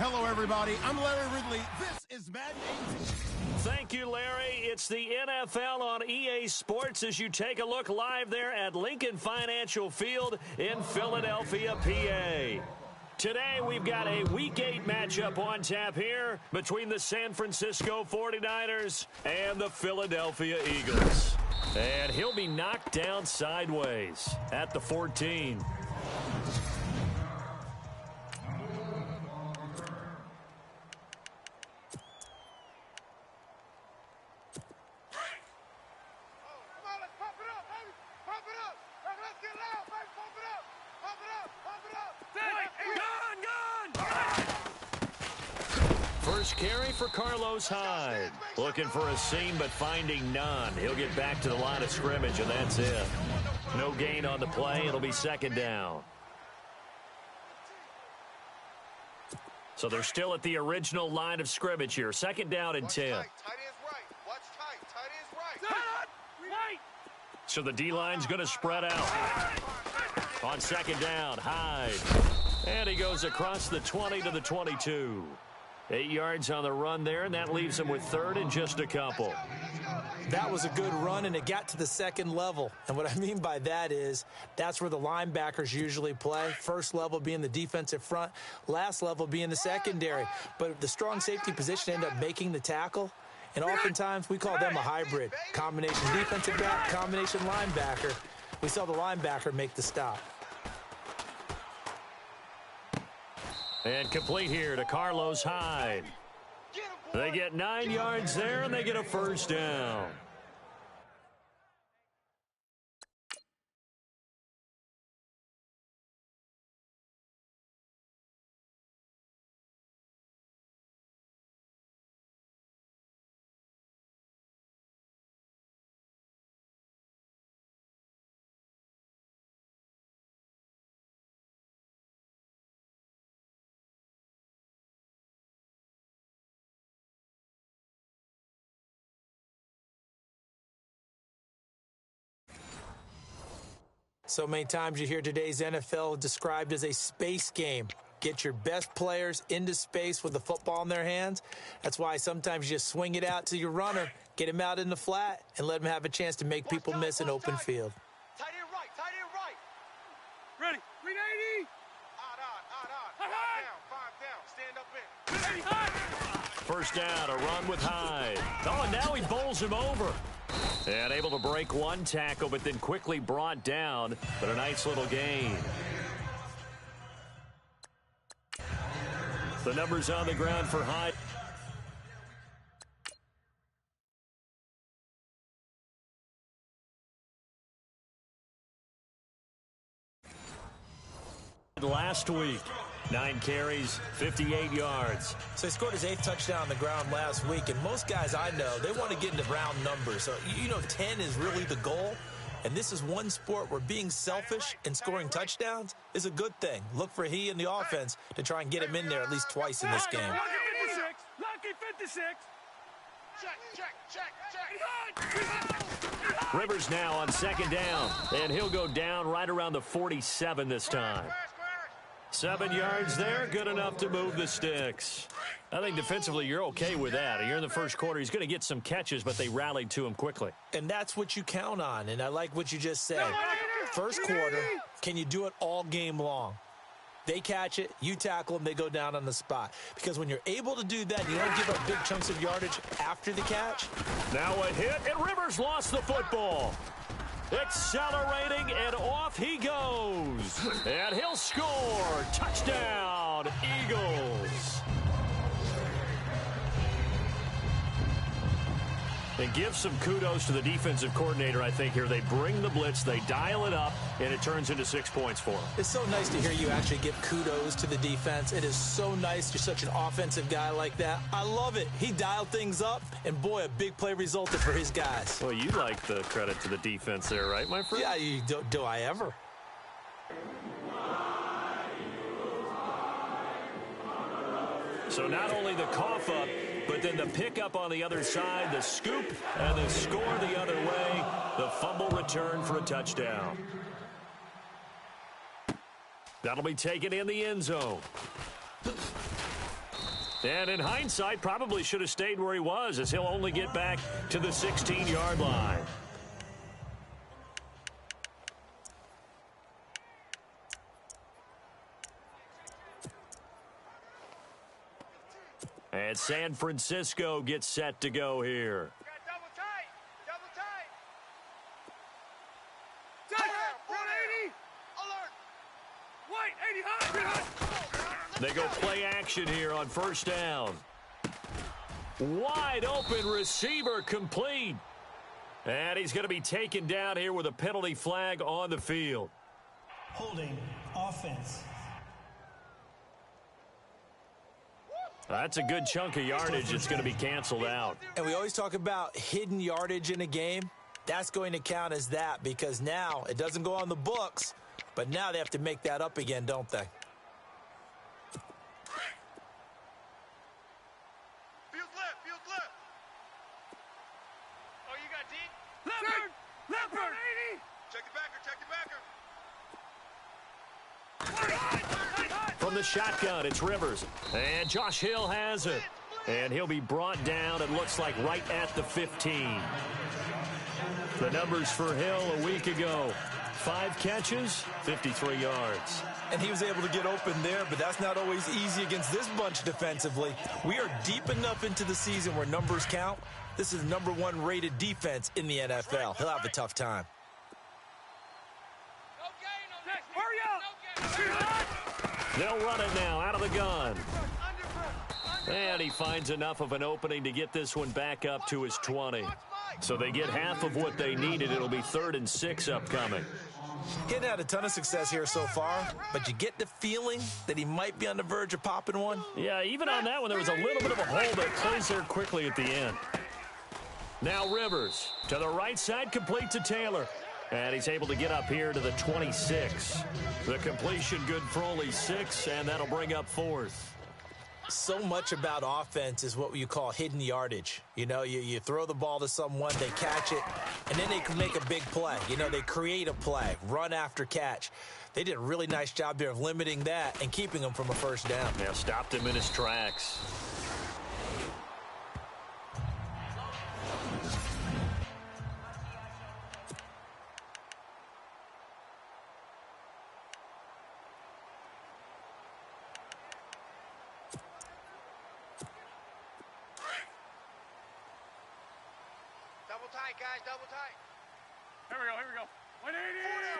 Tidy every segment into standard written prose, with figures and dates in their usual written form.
Hello, everybody. I'm Larry Ridley. This is Madden 18. Thank you, Larry. It's the NFL on EA Sports as you take a look live there at Lincoln Financial Field in Philadelphia, PA. Today, we've got a Week 8 matchup on tap here between the San Francisco 49ers and the Philadelphia Eagles. And he'll be knocked down sideways at the 14. First carry for Carlos Hyde. Looking for a seam, but finding none. He'll get back to the line of scrimmage, and that's it. No gain on the play. It'll be second down. So they're still at the original line of scrimmage here. Second down and 10. So the D-line's going to spread out. On second down, Hyde. And he goes across the 20 to the 22. 8 yards on the run there, and that leaves him with third and just a couple. That was a good run, and it got to the second level. And what I mean by that is that's where the linebackers usually play. First level being the defensive front, last level being the secondary. But the strong safety position ended up making the tackle. And oftentimes we call them a hybrid. Combination defensive back, combination linebacker. We saw the linebacker make the stop. And complete here to Carlos Hyde. They get 9 yards there, and they get a first down. So many times you hear today's NFL described as a space game. Get your best players into space with the football in their hands. That's why sometimes you just swing it out to your runner, get him out in the flat, and let him have a chance to make people miss an open field. Tight end right, tight end right. Ready, 380. Five down, stand up in. First down, a run with Hyde. Oh, and now he bowls him over. And able to break one tackle, but then quickly brought down. But a nice little gain. The numbers on the ground for Hyde. Last week, 9 carries, 58 yards. So he scored his 8th touchdown on the ground last week, and most guys I know, they want to get into round numbers. So, 10 is really the goal, and this is one sport where being selfish and scoring touchdowns is a good thing. Look for he and the offense to try and get him in there at least twice in this game. Lucky 56. Check. Rivers now on second down, and he'll go down right around the 47 this time. 7 yards there, good enough to move the sticks. I think defensively you're okay with that. You're in the first quarter. He's going to get some catches, but they rallied to him quickly. And that's what you count on, and I like what you just said. First quarter, can you do it all game long? They catch it, you tackle them, they go down on the spot. Because when you're able to do that, you don't give up big chunks of yardage after the catch. Now a hit, and Rivers lost the football. Accelerating, and off he goes. And he'll score. Touchdown, Eagles. And give some kudos to the defensive coordinator, I think, here. They bring the blitz, they dial it up, and it turns into 6 points for them. It's so nice to hear you actually give kudos to the defense. It is so nice. You're such an offensive guy like that. I love it. He dialed things up, and boy, a big play resulted for his guys. Well, you like the credit to the defense there, right, my friend? Yeah, do I ever? So not only the cough up, but then the pickup on the other side, the scoop, and the score the other way. The fumble return for a touchdown. That'll be taken in the end zone. And in hindsight, probably should have stayed where he was, as he'll only get back to the 16-yard line. And San Francisco gets set to go here. Double tight. Double tight. Tight. 180. Alert. White, 80 high. They go play action here on first down. Wide open receiver complete. And he's going to be taken down here with a penalty flag on the field. Holding offense. That's a good chunk of yardage that's going to be canceled out. And we always talk about hidden yardage in a game. That's going to count as that because now it doesn't go on the books, but now they have to make that up again, don't they? Field left. Field left. Oh, you got deep? Leopard. Leopard. 80. Check the backer. Check the backer. From the shotgun, it's Rivers. And Josh Hill has it. And he'll be brought down, it looks like, right at the 15. The numbers for Hill a week ago. 5 catches, 53 yards. And he was able to get open there, but that's not always easy against this bunch defensively. We are deep enough into the season where numbers count. This is #1 rated defense in the NFL. He'll have a tough time. Hurry up. They'll run it now out of the gun. And he finds enough of an opening to get this one back up to his 20. So they get half of what they needed. It'll be 3rd and 6 upcoming. He hadn't had a ton of success here so far, but you get the feeling that he might be on the verge of popping one. Yeah, even on that one, there was a little bit of a hole, but closed there quickly at the end. Now Rivers to the right side, complete to Taylor. And he's able to get up here to the 26. The completion good for only 6, and that'll bring up 4th. So much about offense is what you call hidden yardage. You know, you throw the ball to someone, they catch it, and then they can make a big play. You know, they create a play, run after catch. They did a really nice job there of limiting that and keeping him from a first down. Yeah, stopped him in his tracks. Double tight, guys. Double tight. Here we go. 180.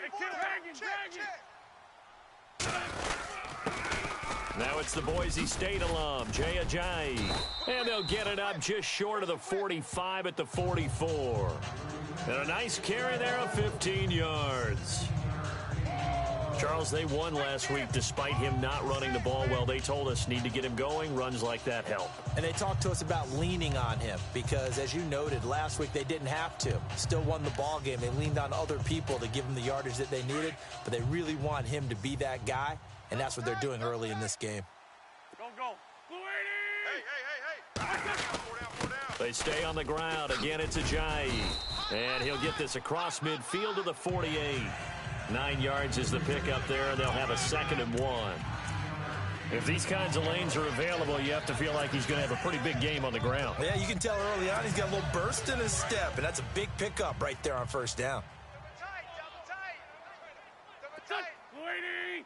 They keep hanging, dragging. Now it's the Boise State alum, Jay Ajayi. And they'll get it up just short of the 45 at the 44. And a nice carry there of 15 yards. Charles, they won last week despite him not running the ball well. They told us need to get him going. Runs like that help. And they talked to us about leaning on him because, as you noted, last week they didn't have to. Still won the ball game. They leaned on other people to give them the yardage that they needed, but they really want him to be that guy, and that's what they're doing early in this game. Go. Blue 80. Hey. 4 down. They stay on the ground. Again, it's Ajayi. And he'll get this across midfield to the 48. 9 yards is the pickup there, and they'll have a 2nd and 1. If these kinds of lanes are available, you have to feel like he's going to have a pretty big game on the ground. Yeah, you can tell early on he's got a little burst in his step, and that's a big pickup right there on first down. Double tight. Blue 80.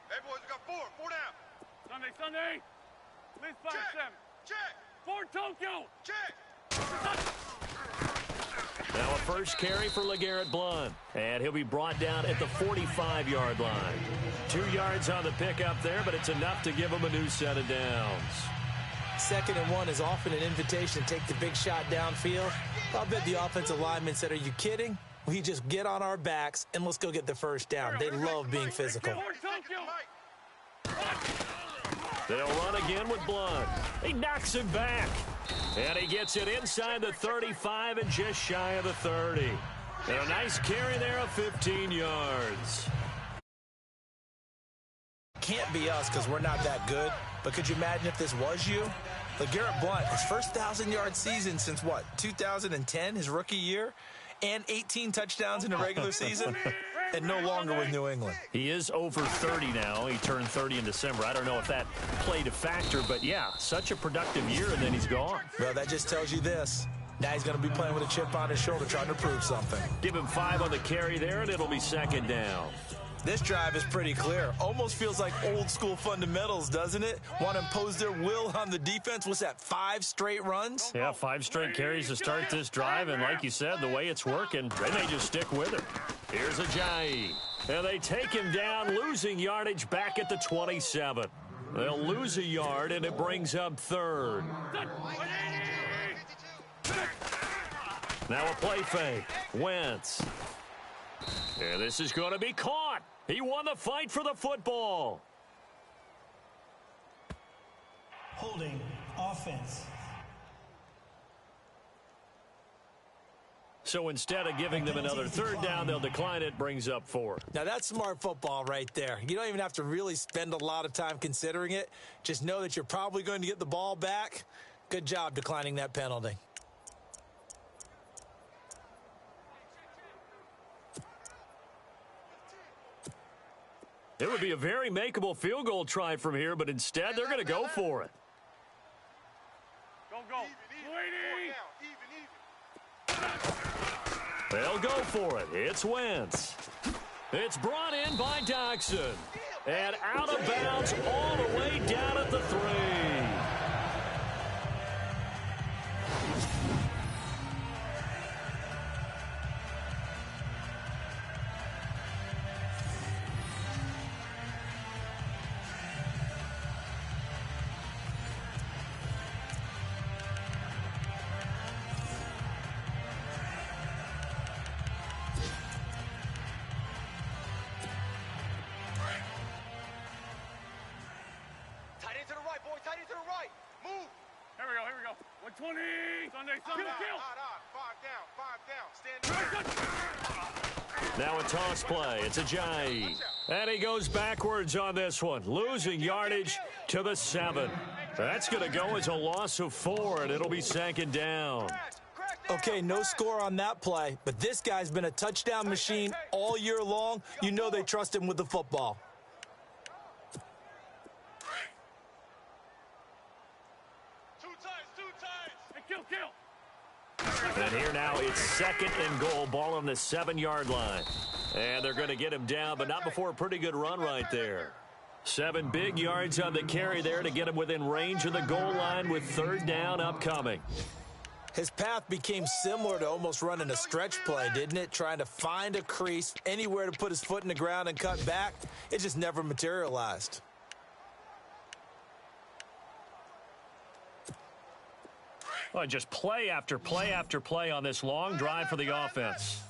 Hey, boys, we got 4 down. Sunday. Please 5-7. Check. 4 Tokyo. Check. Now a first carry for LeGarrette Blount. And he'll be brought down at the 45-yard line. 2 yards on the pickup there, but it's enough to give him a new set of downs. 2nd and 1 is often an invitation to take the big shot downfield. I'll bet the offensive lineman said, are you kidding? We just get on our backs and let's go get the first down. They love being physical. 4 Tokyo. They'll run again with Blount. He knocks him back. And he gets it inside the 35 and just shy of the 30. And a nice carry there of 15 yards. Can't be us because we're not that good, but could you imagine if this was you? LeGarrette Blount, his first 1,000-yard season since what, 2010, his rookie year, and 18 touchdowns in the regular season? and no longer with New England. He is over 30 now. He turned 30 in December. I don't know if that played a factor, but yeah, such a productive year, and then he's gone. Well, that just tells you this. Now he's going to be playing with a chip on his shoulder trying to prove something. Give him 5 on the carry there, and it'll be second down. This drive is pretty clear. Almost feels like old school fundamentals, doesn't it? Want to impose their will on the defense. What's that, 5 straight runs? Yeah, 5 straight carries to start this drive, and like you said, the way it's working, they may just stick with it. Here's Ajayi, and they take him down, losing yardage back at the 27. They'll lose a yard, and it brings up third. Now a play fake. Wentz. And this is going to be caught. He won the fight for the football. Holding offense. So instead of giving them another third down, they'll decline it, brings up 4. Now, that's smart football right there. You don't even have to really spend a lot of time considering it. Just know that you're probably going to get the ball back. Good job declining that penalty. It would be a very makeable field goal try from here, but instead they're going to go for it. Go. They'll go for it. It's Wentz. It's brought in by Doxson. And out of bounds all the way down at the 3. Tight end to the right. Move. Here we go. 120. Sunday. Kill. 5 down. Now a toss play. It's Ajayi. And he goes backwards on this one, losing yardage to the 7. That's going to go as a loss of 4, and it'll be second down. Okay, no score on that play, but this guy's been a touchdown machine all year long. You know they trust him with the football. And here now it's second and goal, ball on the 7-yard line. And they're going to get him down, but not before a pretty good run right there. 7 big yards on the carry there to get him within range of the goal line with third down upcoming. His path became similar to almost running a stretch play, didn't it? Trying to find a crease, anywhere to put his foot in the ground and cut back. It just never materialized. Well, just play after play after play on this long drive for the offense.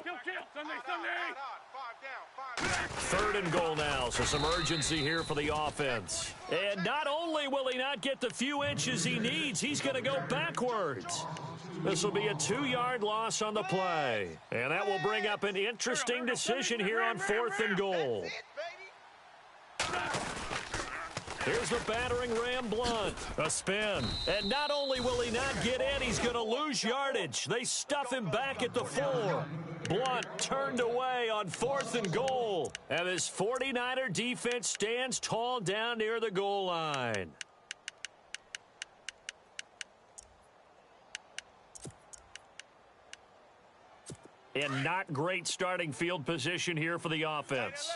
Kill. Sunday. 3rd and goal now, so some urgency here for the offense. And not only will he not get the few inches he needs, he's going to go backwards. This will be a 2-yard loss on the play. And that will bring up an interesting decision here on 4th and goal. Here's the battering ram Blunt. A spin. And not only will he not get in, he's going to lose yardage. They stuff him back at the 4. Blunt turned away on 4th and goal. And this 49er defense stands tall down near the goal line. And not great starting field position here for the offense.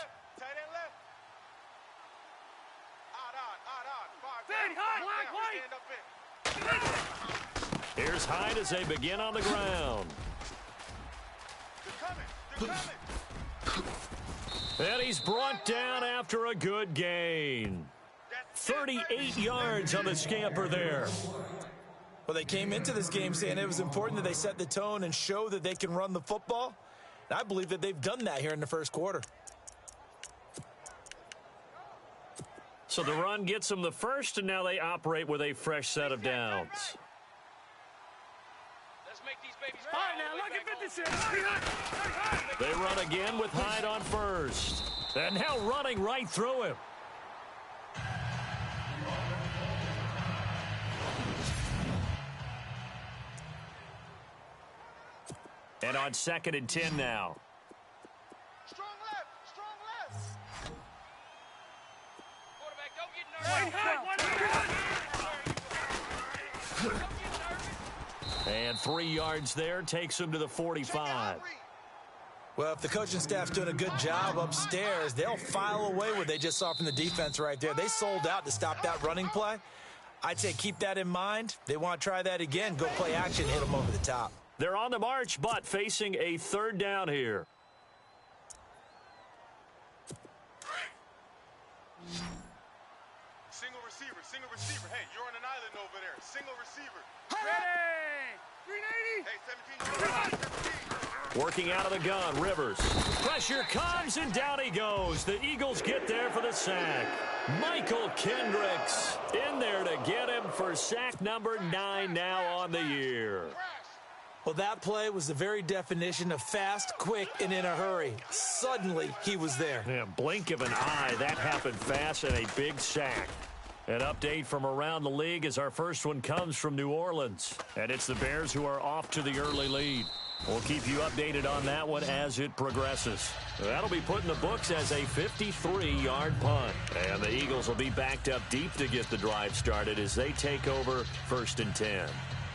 Here's Hyde as they begin on the ground. And he's brought down after a good gain. 38 yards on the scamper there. Well, they came into this game saying it was important that they set the tone and show that they can run the football. And I believe that they've done that here in the first quarter. So the run gets them the first, and now they operate with a fresh set of downs. Let's make these babies All right, now look at 56. They run again with Hyde on first. And now running right through him. And on 2nd and 10 now. And 3 yards there takes him to the 45. Well, if the coaching staff's doing a good job upstairs, they'll file away what they just saw from the defense right there. They sold out to stop that running play. I'd say keep that in mind. They want to try that again. Go play action, hit them over the top. They're on the march, but facing a 3rd down here. Single receiver. Hey, you're on an island over there. Single receiver. Ready! 380! Hey, 17. Working out of the gun, Rivers. Pressure comes, and down he goes. The Eagles get there for the sack. Michael Kendricks in there to get him for sack number 9 now on the year. Well, that play was the very definition of fast, quick, and in a hurry. Suddenly, he was there. Yeah, blink of an eye, that happened fast, and a big sack. An update from around the league as our first one comes from New Orleans. And it's the Bears who are off to the early lead. We'll keep you updated on that one as it progresses. That'll be put in the books as a 53-yard punt. And the Eagles will be backed up deep to get the drive started as they take over 1st and 10.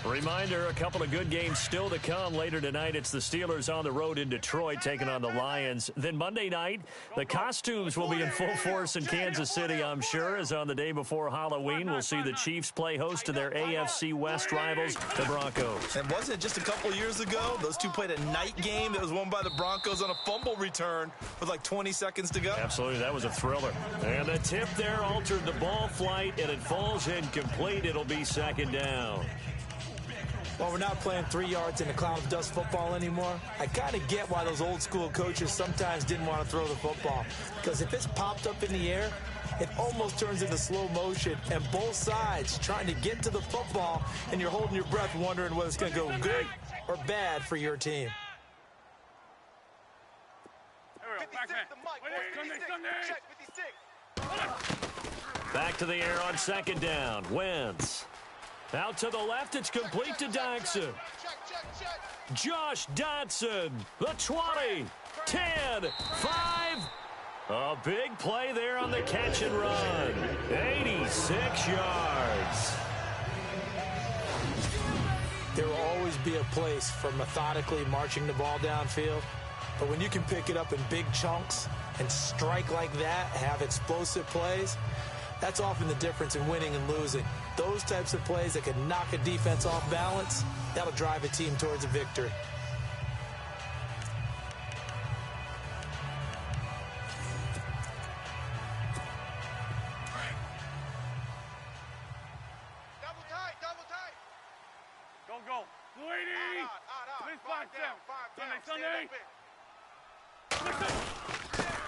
Reminder, a couple of good games still to come. Later tonight, it's the Steelers on the road in Detroit taking on the Lions. Then Monday night, the costumes will be in full force in Kansas City, I'm sure, as on the day before Halloween, we'll see the Chiefs play host to their AFC West rivals, the Broncos. And wasn't it just a couple years ago, those two played a night game that was won by the Broncos on a fumble return with like 20 seconds to go? Absolutely, that was a thriller. And the tip there altered the ball flight, and it falls incomplete. It'll be 2nd down. Well, we're not playing 3 yards in a cloud of dust football anymore. I kind of get why those old school coaches sometimes didn't want to throw the football. Because if it's popped up in the air, it almost turns into slow motion. And both sides trying to get to the football, and you're holding your breath wondering whether it's going to go good or bad for your team. Back to the air on 2nd down. Wentz. Out to the left, it's complete to Dodson. Josh Dodson, the 20, 10, 5. A big play there on the catch and run. 86 yards. There will always be a place for methodically marching the ball downfield. But when you can pick it up in big chunks and strike like that, have explosive plays, that's often the difference in winning and losing. Those types of plays that can knock a defense off balance, that'll drive a team towards a victory. Double tight. Go. 280! Sunday.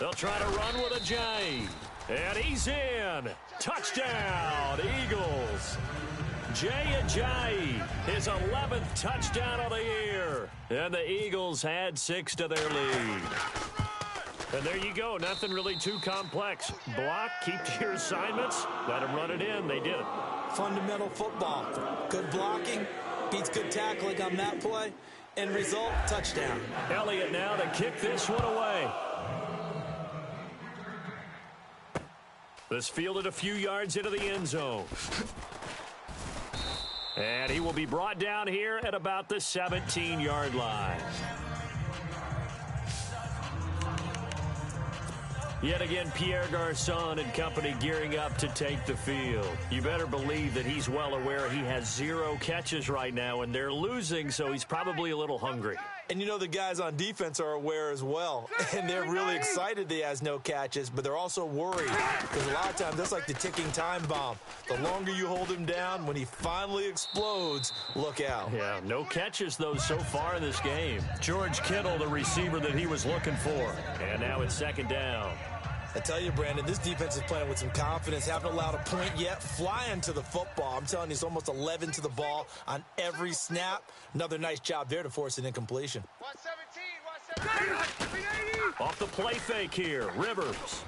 They'll try to run with a J. And he's in. Touchdown, Eagles. Jay Ajayi, his 11th touchdown of the year. And the Eagles had 6 to their lead. And there you go. Nothing really too complex. Block, keep to your assignments, let them run it in. They did it. Fundamental football. Good blocking beats good tackling on that play. End result, touchdown. Elliott now to kick this one away. This fielded a few yards into the end zone. And he will be brought down here at about the 17-yard line. Yet again, Pierre Garçon and company gearing up to take the field. You better believe that he's well aware he has 0 catches right now, and they're losing, so he's probably a little hungry. And you know the guys on defense are aware as well. And they're really excited that he has no catches, but they're also worried. Because a lot of times that's like the ticking time bomb. The longer you hold him down, when he finally explodes, look out. Yeah, no catches, though, so far in this game. George Kittle, the receiver that he was looking for. And now it's 2nd down. I tell you, Brandon, this defense is playing with some confidence. Haven't allowed a point yet. Flying to the football. I'm telling you, it's almost 11 to the ball on every snap. Another nice job there to force an incompletion. 117. Off the play fake here, Rivers.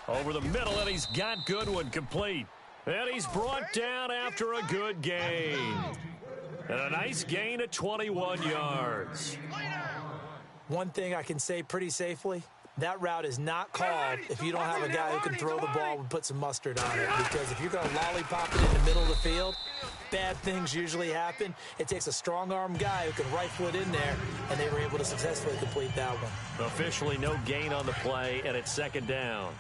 Over the middle, and he's got Goodwin complete. And he's brought down after a good gain. And a nice gain of 21 yards. One thing I can say pretty safely, that route is not called if you don't have a guy who can throw the ball and put some mustard on it. Because if you're going to lollipop it in the middle of the field, bad things usually happen. It takes a strong-arm guy who can rifle it in there, and they were able to successfully complete that one. Officially no gain on the play, and it's second down.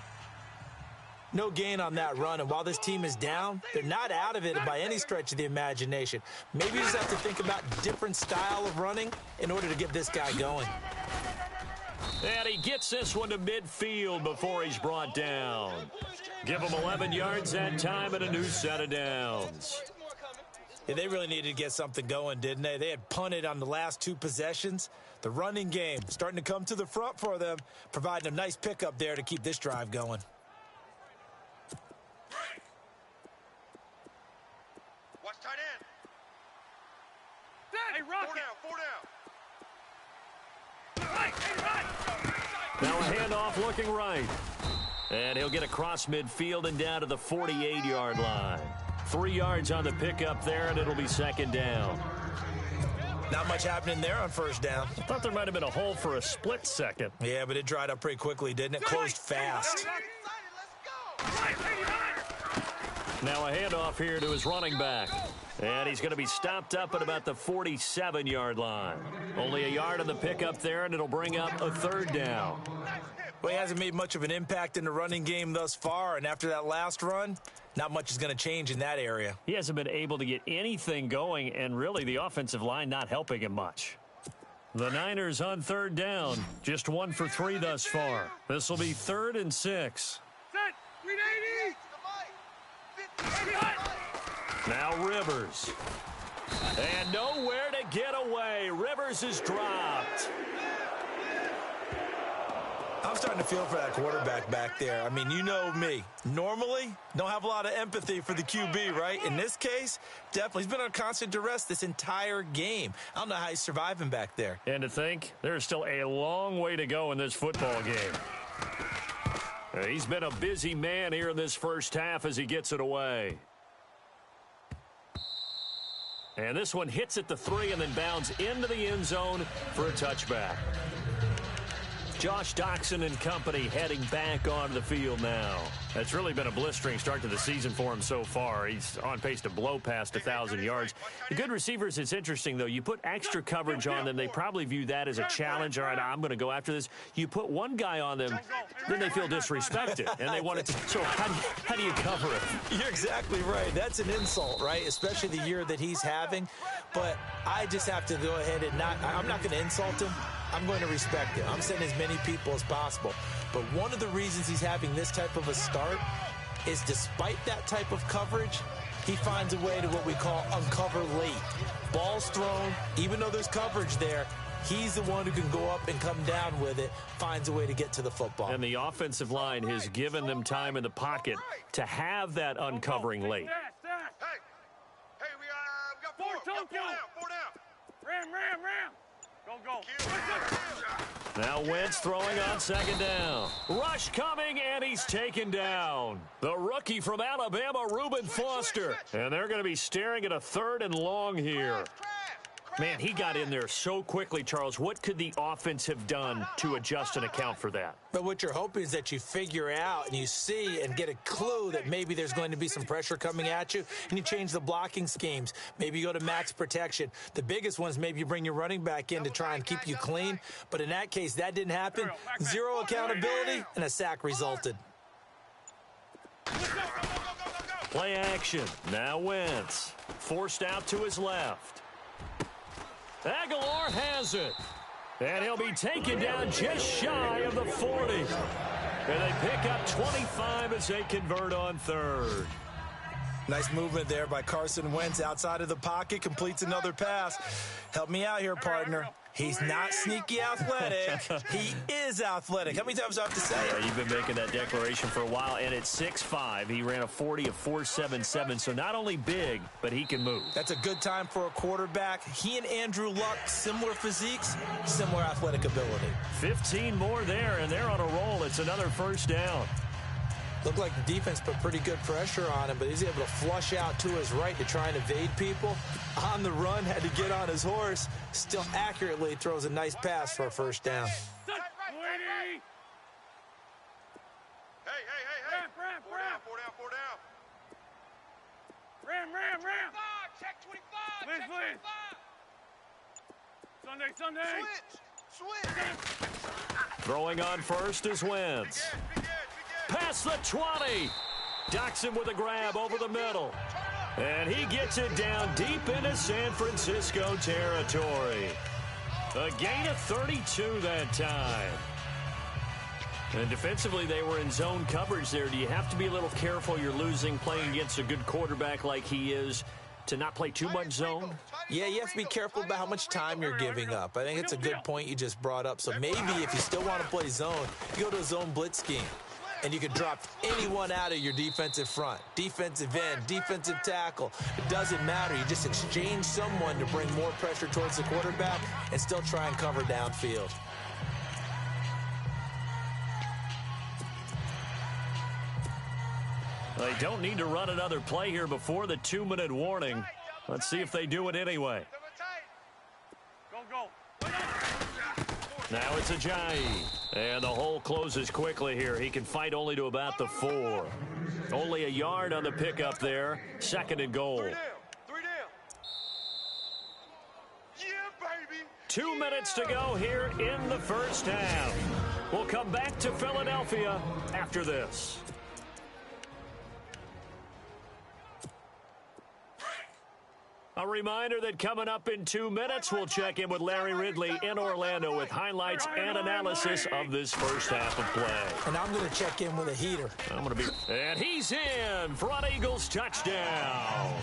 No gain on that run, and while this team is down, they're not out of it by any stretch of the imagination. Maybe you just have to think about different style of running in order to get this guy going. And he gets this one to midfield before he's brought down. Give him 11 yards that time and a new set of downs. Yeah, they really needed to get something going, didn't they? They had punted on the last 2 possessions. The running game starting to come to the front for them, providing a nice pickup there to keep this drive going. Watch tight end. Hey, Rocket. 4 down. Right, hey, right. Now a handoff looking right. And he'll get across midfield and down to the 48-yard line. 3 yards on the pickup there, and it'll be second down. Not much happening there on first down. I thought there might have been a hole for a split second. Yeah, but it dried up pretty quickly, didn't it? Closed fast. Now a handoff here to his running back. And he's going to be stopped up at about the 47-yard line. Only a yard on the pickup there, and it'll bring up a third down. Well, he hasn't made much of an impact in the running game thus far, and after that last run, not much is going to change in that area. He hasn't been able to get anything going, and really the offensive line not helping him much. The Niners on third down, just 1 for 3 thus far. This will be 3rd and 6. Set. Read 80. Now Rivers. And nowhere to get away. Rivers is dropped. I'm starting to feel for that quarterback back there. I mean, you know me. Normally, don't have a lot of empathy for the QB, right? In this case, definitely. He's been on constant duress this entire game. I don't know how he's surviving back there. And to think, there's still a long way to go in this football game. He's been a busy man here in this first half as he gets it away. And this one hits at the 3 and then bounds into the end zone for a touchback. Josh Doxson and company heading back onto the field now. It's really been a blistering start to the season for him so far. He's on pace to blow past 1,000 yards. The good receivers, it's interesting, though. You put extra coverage on them, they probably view that as a challenge. All right, I'm going to go after this. You put one guy on them, then they feel disrespected, and they want it to. So how do you cover it? You're exactly right. That's an insult, right? Especially the year that he's having. But I just have to go ahead and I'm not going to insult him. I'm going to respect him. I'm sending as many people as possible. But one of the reasons he's having this type of a start is despite that type of coverage, he finds a way to what we call uncover late. Ball's thrown, even though there's coverage there, he's the one who can go up and come down with it, finds a way to get to the football. And the offensive line has given them time in the pocket to have that uncovering late. Hey, we got 4. We got 4 down. 4 down. Ram. Go. Now Wentz throwing on second down. Rush coming, and he's taken down. The rookie from Alabama, Reuben Foster. And they're going to be staring at a 3rd and long here. Man, he got in there so quickly, Charles. What could the offense have done to adjust and account for that? But what you're hoping is that you figure out and you see and get a clue that maybe there's going to be some pressure coming at you, and you change the blocking schemes. Maybe you go to max protection. The biggest one is maybe you bring your running back in to try and keep you clean. But in that case, that didn't happen. 0 accountability, and a sack resulted. Play action. Now Wentz. Forced out to his left. Aguilar has it. And he'll be taken down just shy of the 40. And they pick up 25 as they convert on 3rd. Nice movement there by Carson Wentz outside of the pocket, completes another pass. Help me out here, partner. He's not sneaky athletic. He is athletic. How many times do I have to say it? Yeah, you've been making that declaration for a while, and at 6'5", he ran a 40 of 4.77, so not only big, but he can move. That's a good time for a quarterback. He and Andrew Luck, similar physiques, similar athletic ability. 15 more there, and they're on a roll. It's another first down. Looked like the defense put pretty good pressure on him, but he's able to flush out to his right to try and evade people. On the run, had to get on his horse. Still accurately throws a nice pass for a first down. Ram. Check 25. Liz, Check Liz. 25. Sunday. Switch. Throwing on first is Wentz. Big edge. Past the 20. Docks him with a grab over the middle. And he gets it down deep into San Francisco territory. A gain of 32 that time. And defensively, they were in zone coverage there. Do you have to be a little careful? You're losing playing against a good quarterback like he is to not play too much zone? Yeah, you have to be careful about how much time you're giving up. I think it's a good point you just brought up. So maybe if you still want to play zone, you go to a zone blitz scheme. And you can drop anyone out of your defensive front, defensive end, defensive tackle. It doesn't matter. You just exchange someone to bring more pressure towards the quarterback and still try and cover downfield. They don't need to run another play here before the 2-minute warning. Let's see if they do it anyway. Go. Now it's Ajayi. And the hole closes quickly here. He can fight only to about the 4. Only a yard on the pickup there. 2nd and goal. 3 down. Yeah, baby. 2 minutes to go here in the first half. We'll come back to Philadelphia after this. A reminder that coming up in 2 minutes, we'll check in with Larry Ridley in Orlando with highlights and analysis of this first half of play. And I'm going to check in with a heater. And he's in. Front Eagles touchdown.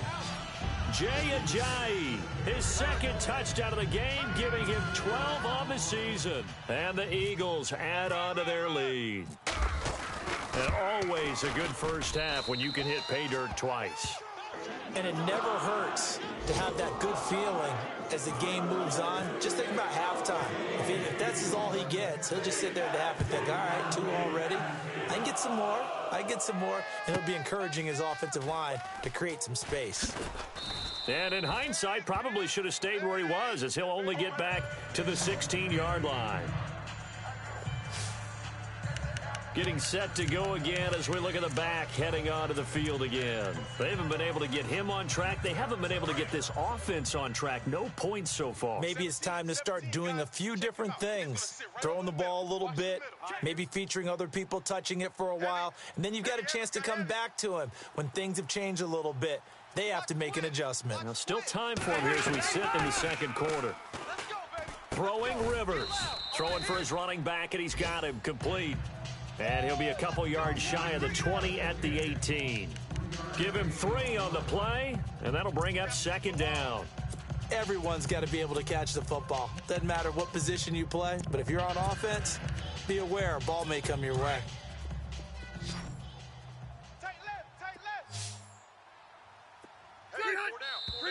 Jay Ajayi, his 2nd touchdown of the game, giving him 12 on the season. And the Eagles add on to their lead. And always a good first half when you can hit pay dirt twice. And it never hurts to have that good feeling as the game moves on. Just think about halftime. If that's all he gets, he'll just sit there at the half and think, all right, 2 already. I can get some more. And it'll be encouraging his offensive line to create some space. And in hindsight, probably should have stayed where he was, as he'll only get back to the 16-yard line. Getting set to go again as we look at the back, heading onto the field again. They haven't been able to get him on track. They haven't been able to get this offense on track. No points so far. Maybe it's time to start doing a few different things. Throwing the ball a little bit, maybe featuring other people touching it for a while, and then you've got a chance to come back to him when things have changed a little bit. They have to make an adjustment. Now, still time for him here as we sit in the 2nd quarter. Throwing Rivers. Throwing for his running back, and he's got him complete. And he'll be a couple yards shy of the 20 at the 18. Give him 3 on the play, and that'll bring up 2nd down. Everyone's got to be able to catch the football. Doesn't matter what position you play, but if you're on offense, be aware a ball may come your way.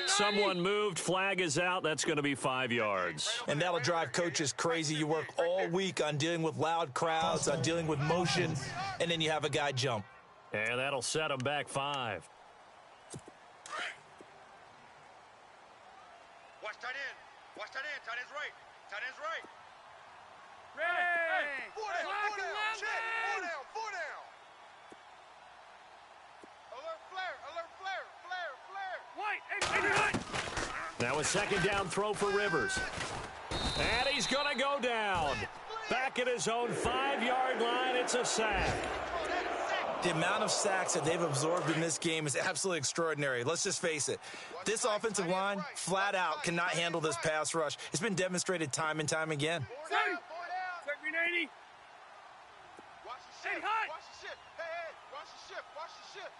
Someone moved. Flag is out. That's going to be 5 yards. And that'll drive coaches crazy. You work all week on dealing with loud crowds, on dealing with motion, and then you have a guy jump. And that'll set him back 5. Watch tight end. Watch tight end. Tight end's right. Tight end's right. Ready. 4 down. Check. 4 down. Alert flare. White. Now a 2nd down throw for Rivers. And he's going to go down. Back at his own 5-yard line. It's a sack. The amount of sacks that they've absorbed in this game is absolutely extraordinary. Let's just face it. This offensive line, flat out, cannot handle this pass rush. It's been demonstrated time and time again. Check me 90. Watch the ship. Hey, Watch the ship. Hey. Watch the ship. Watch the ship.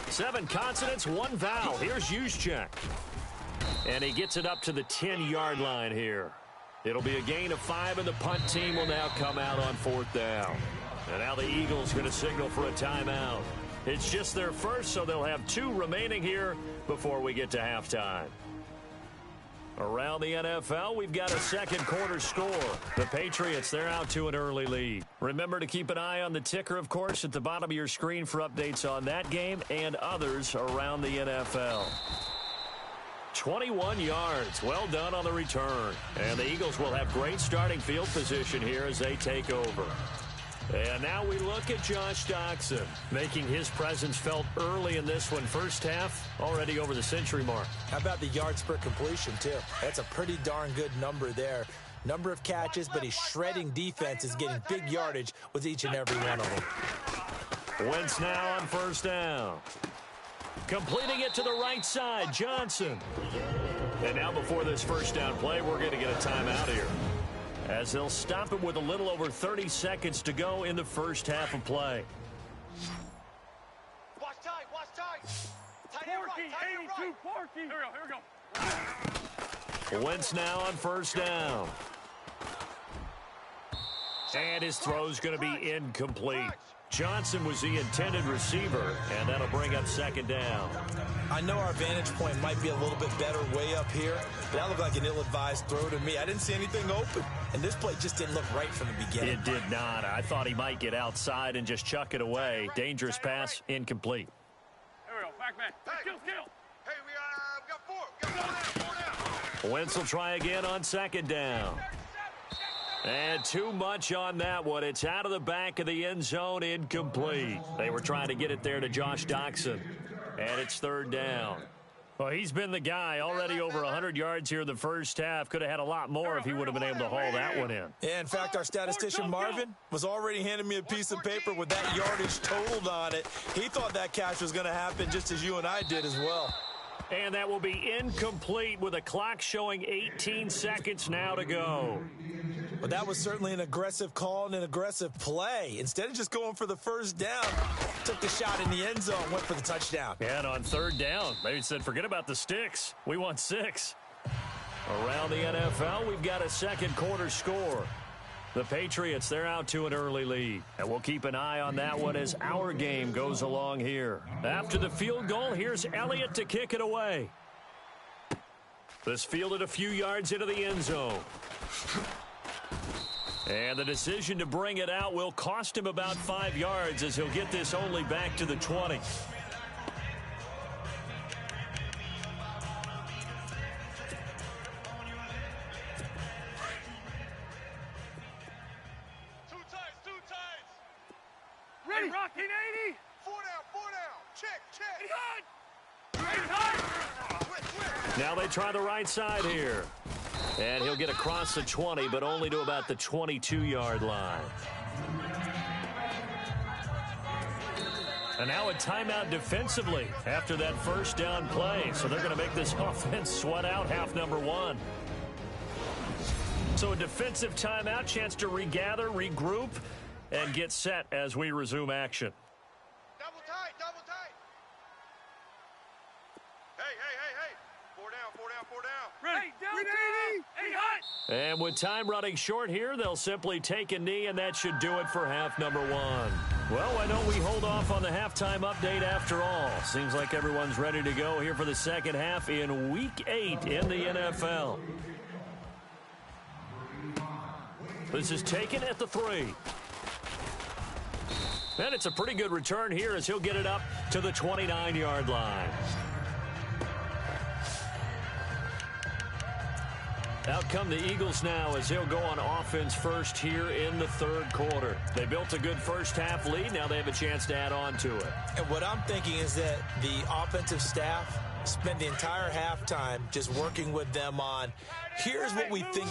Seven consonants, 1 vowel. Here's Juszczyk. And he gets it up to the 10-yard line here. It'll be a gain of 5, and the punt team will now come out on 4th down. And now the Eagles going to signal for a timeout. It's just their first, so they'll have 2 remaining here before we get to halftime. Around the NFL, we've got a second quarter score. The Patriots, they're out to an early lead. Remember to keep an eye on the ticker, of course, at the bottom of your screen for updates on that game and others around the NFL. 21 yards. Well done on the return. And the Eagles will have great starting field position here as they take over. And now we look at Josh Doxson, making his presence felt early in this one. First half, already over the century mark. How about the yards per completion, too? That's a pretty darn good number there. Number of catches, but he's shredding defenses, getting big yardage with each and every one of them. Wentz now on first down. Completing it to the right side, Johnson. And now before this first down play, we're going to get a timeout here, as they'll stop it with a little over 30 seconds to go in the first half of play. Watch tight, watch tight. Tight end Porky, right, tight end 82, right. Porky. Here we go. Wentz now on first down. And his throw's going to be incomplete. Johnson was the intended receiver, and that'll bring up second down. I know our vantage point might be a little bit better way up here, but that looked like an ill-advised throw to me. I didn't see anything open, and this play just didn't look right from the beginning. It did not. I thought he might get outside and just chuck it away. Dangerous pass, incomplete. Here we go. Back man. Kill. Hey, we got four. We got four down. Wentz will try again on second down. And too much on that one. It's out of the back of the end zone, incomplete. They were trying to get it there to Josh Doxson. And it's third down. Well, he's been the guy, already over 100 yards here in the first half. Could have had a lot more if he would have been able to haul that one in. Yeah, in fact, our statistician Marvin was already handing me a piece of paper with that yardage totaled on it. He thought that catch was going to happen just as you and I did as well. And that will be incomplete with a clock showing 18 seconds now to go. But that was certainly an aggressive call and an aggressive play. Instead of just going for the first down, took the shot in the end zone, went for the touchdown. And on third down, they said, forget about the sticks. We want 6. Around the NFL, we've got a second quarter score. The Patriots, they're out to an early lead. And we'll keep an eye on that one as our game goes along here. After the field goal, here's Elliott to kick it away. This fielded a few yards into the end zone. And the decision to bring it out will cost him about 5 yards, as he'll get this only back to the 20. Two times. Ready. Rocking 80. Four down. Check. Now they try the right side here. And he'll get across the 20, but only to about the 22-yard line. And now a timeout defensively after that first down play. So they're going to make this offense sweat out half number 1. So a defensive timeout, chance to regather, regroup, and get set as we resume action. Double tight. Hey. Four down. Ready. Down 80 hot. And with time running short here, they'll simply take a knee, and that should do it for half number 1. Well, why don't we hold off on the halftime update after all? Seems like everyone's ready to go here for the second half in Week 8 in the NFL. This is taken at the 3. And it's a pretty good return here as he'll get it up to the 29-yard line. Out come the Eagles now as they'll go on offense first here in the third quarter. They built a good first half lead. Now they have a chance to add on to it. And what I'm thinking is that the offensive staff spent the entire halftime just working with them on, here's what we think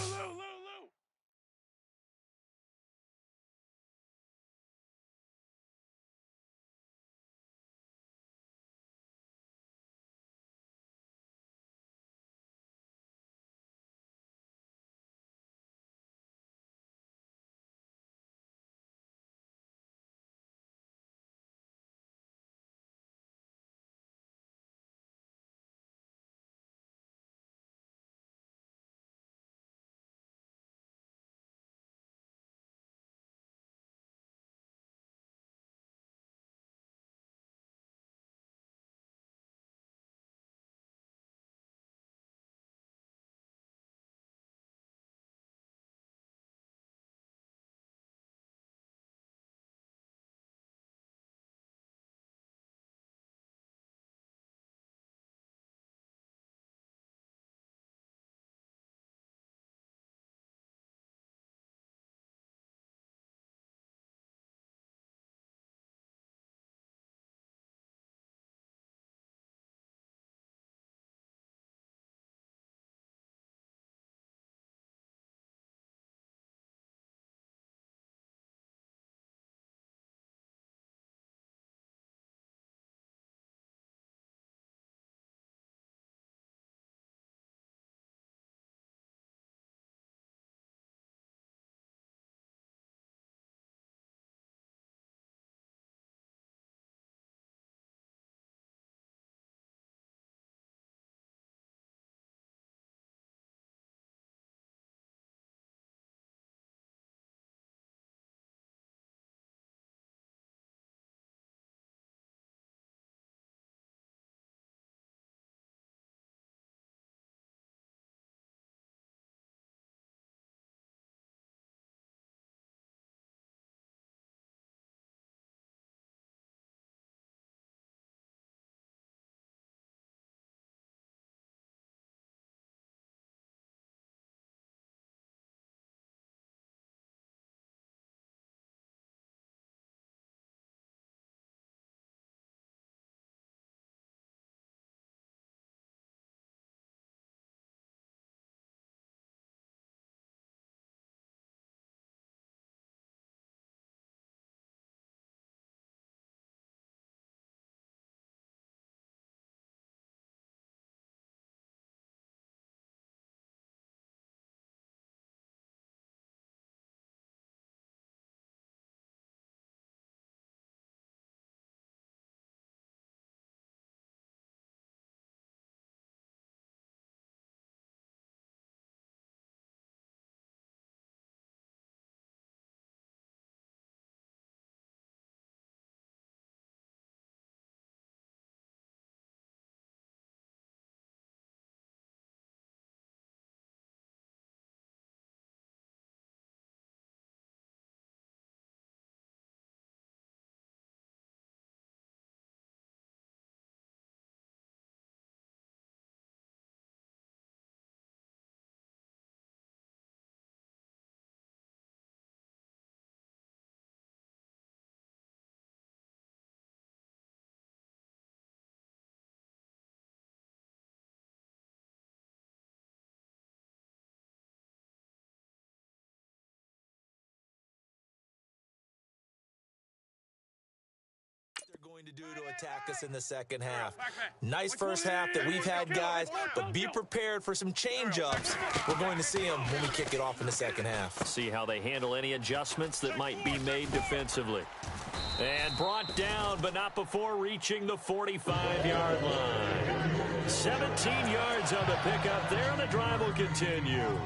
going to do to attack us in the second half. Nice first half that we've had, guys, but be prepared for some change-ups. We're going to see them when we kick it off in the second half. See how they handle any adjustments that might be made defensively. And brought down, but not before reaching the 45-yard line. 17 yards on the pickup there, and the drive will continue.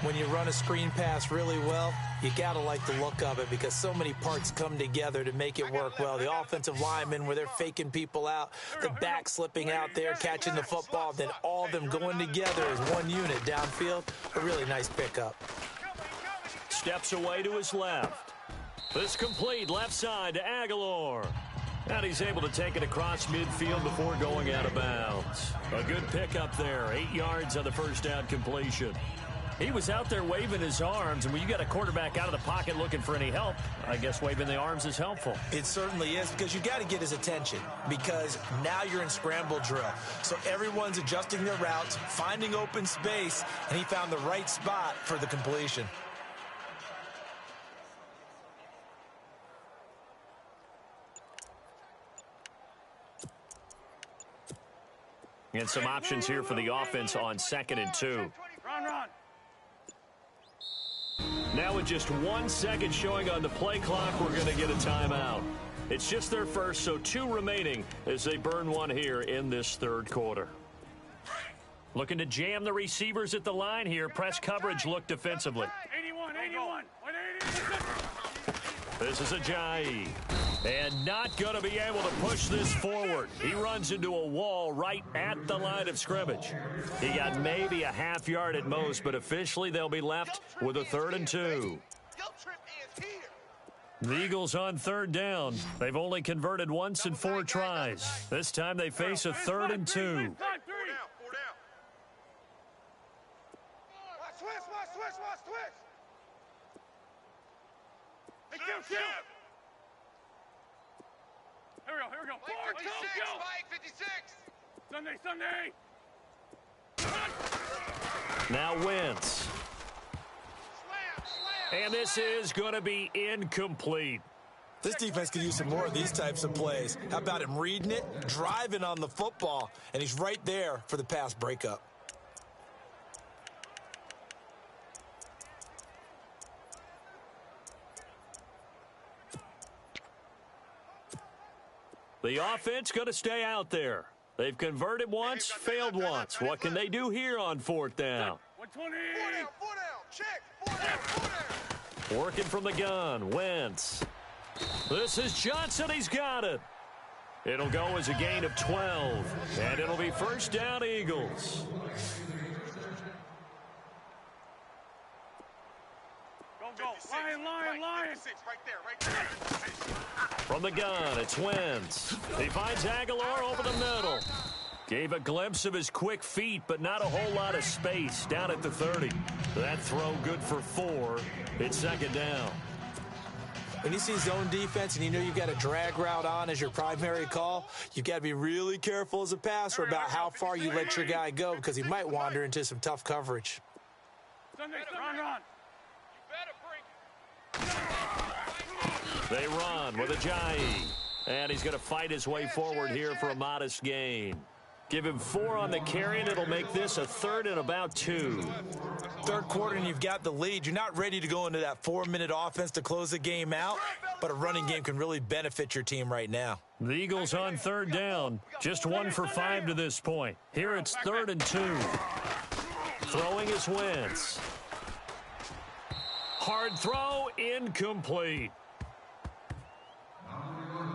When you run a screen pass really well, you got to like the look of it because so many parts come together to make it work well. The offensive linemen where they're faking people out, the back slipping out there, catching the football, then all of them going together as one unit downfield. A really nice pickup. Steps away to his left. This complete left side to Aguilar. And he's able to take it across midfield before going out of bounds. A good pickup there. 8 yards on the first down completion. He was out there waving his arms, and when you got a quarterback out of the pocket looking for any help, I guess waving the arms is helpful. It certainly is, because you got to get his attention, because now you're in scramble drill. So everyone's adjusting their routes, finding open space, and he found the right spot for the completion. And some options here for the offense on 2nd and 2. Run. Now with just 1 second showing on the play clock, we're going to get a timeout. It's just their first, so 2 remaining as they burn one here in this third quarter. Looking to jam the receivers at the line here. Press coverage look defensively. 81. 180. This is Ajayi. And not going to be able to push this forward. He runs into a wall right at the line of scrimmage. He got maybe a half yard at most, but officially they'll be left with a 3rd and 2. The Eagles on 3rd down. They've only converted once in 4 tries. This time they face a 3rd and 2. 4 down. Switch. Hey, kill. Here we go. 56. Sunday. Now Wentz. And this is going to be incomplete. This defense could use some more of these types of plays. How about him reading it, driving on the football, and he's right there for the pass breakup. The offense going to stay out there. They've converted once, failed once. What can they do here on 4th down? 120. 4 down. Check. 4 down. Working from the gun, Wentz. This is Johnson. He's got it. It'll go as a gain of 12, and it'll be 1st down Eagles. Go. Lion. 56, right there. From the gun, it's Wentz. He finds Aguilar over the middle. Gave a glimpse of his quick feet, but not a whole lot of space down at the 30. That throw good for 4. It's 2nd down. When you see zone defense and you know you've got a drag route on as your primary call, you've got to be really careful as a passer about how far you let your guy go because he might wander into some tough coverage. Sunday. They run with Ajayi. And he's going to fight his way forward here for a modest gain. Give him 4 on the carry, and it'll make this a 3rd and about 2. Third quarter, and you've got the lead. You're not ready to go into that 4-minute offense to close the game out, but a running game can really benefit your team right now. The Eagles on 3rd down. Just 1 for 5 to this point. Here it's 3rd and 2. Throwing is Wentz. Hard throw, incomplete.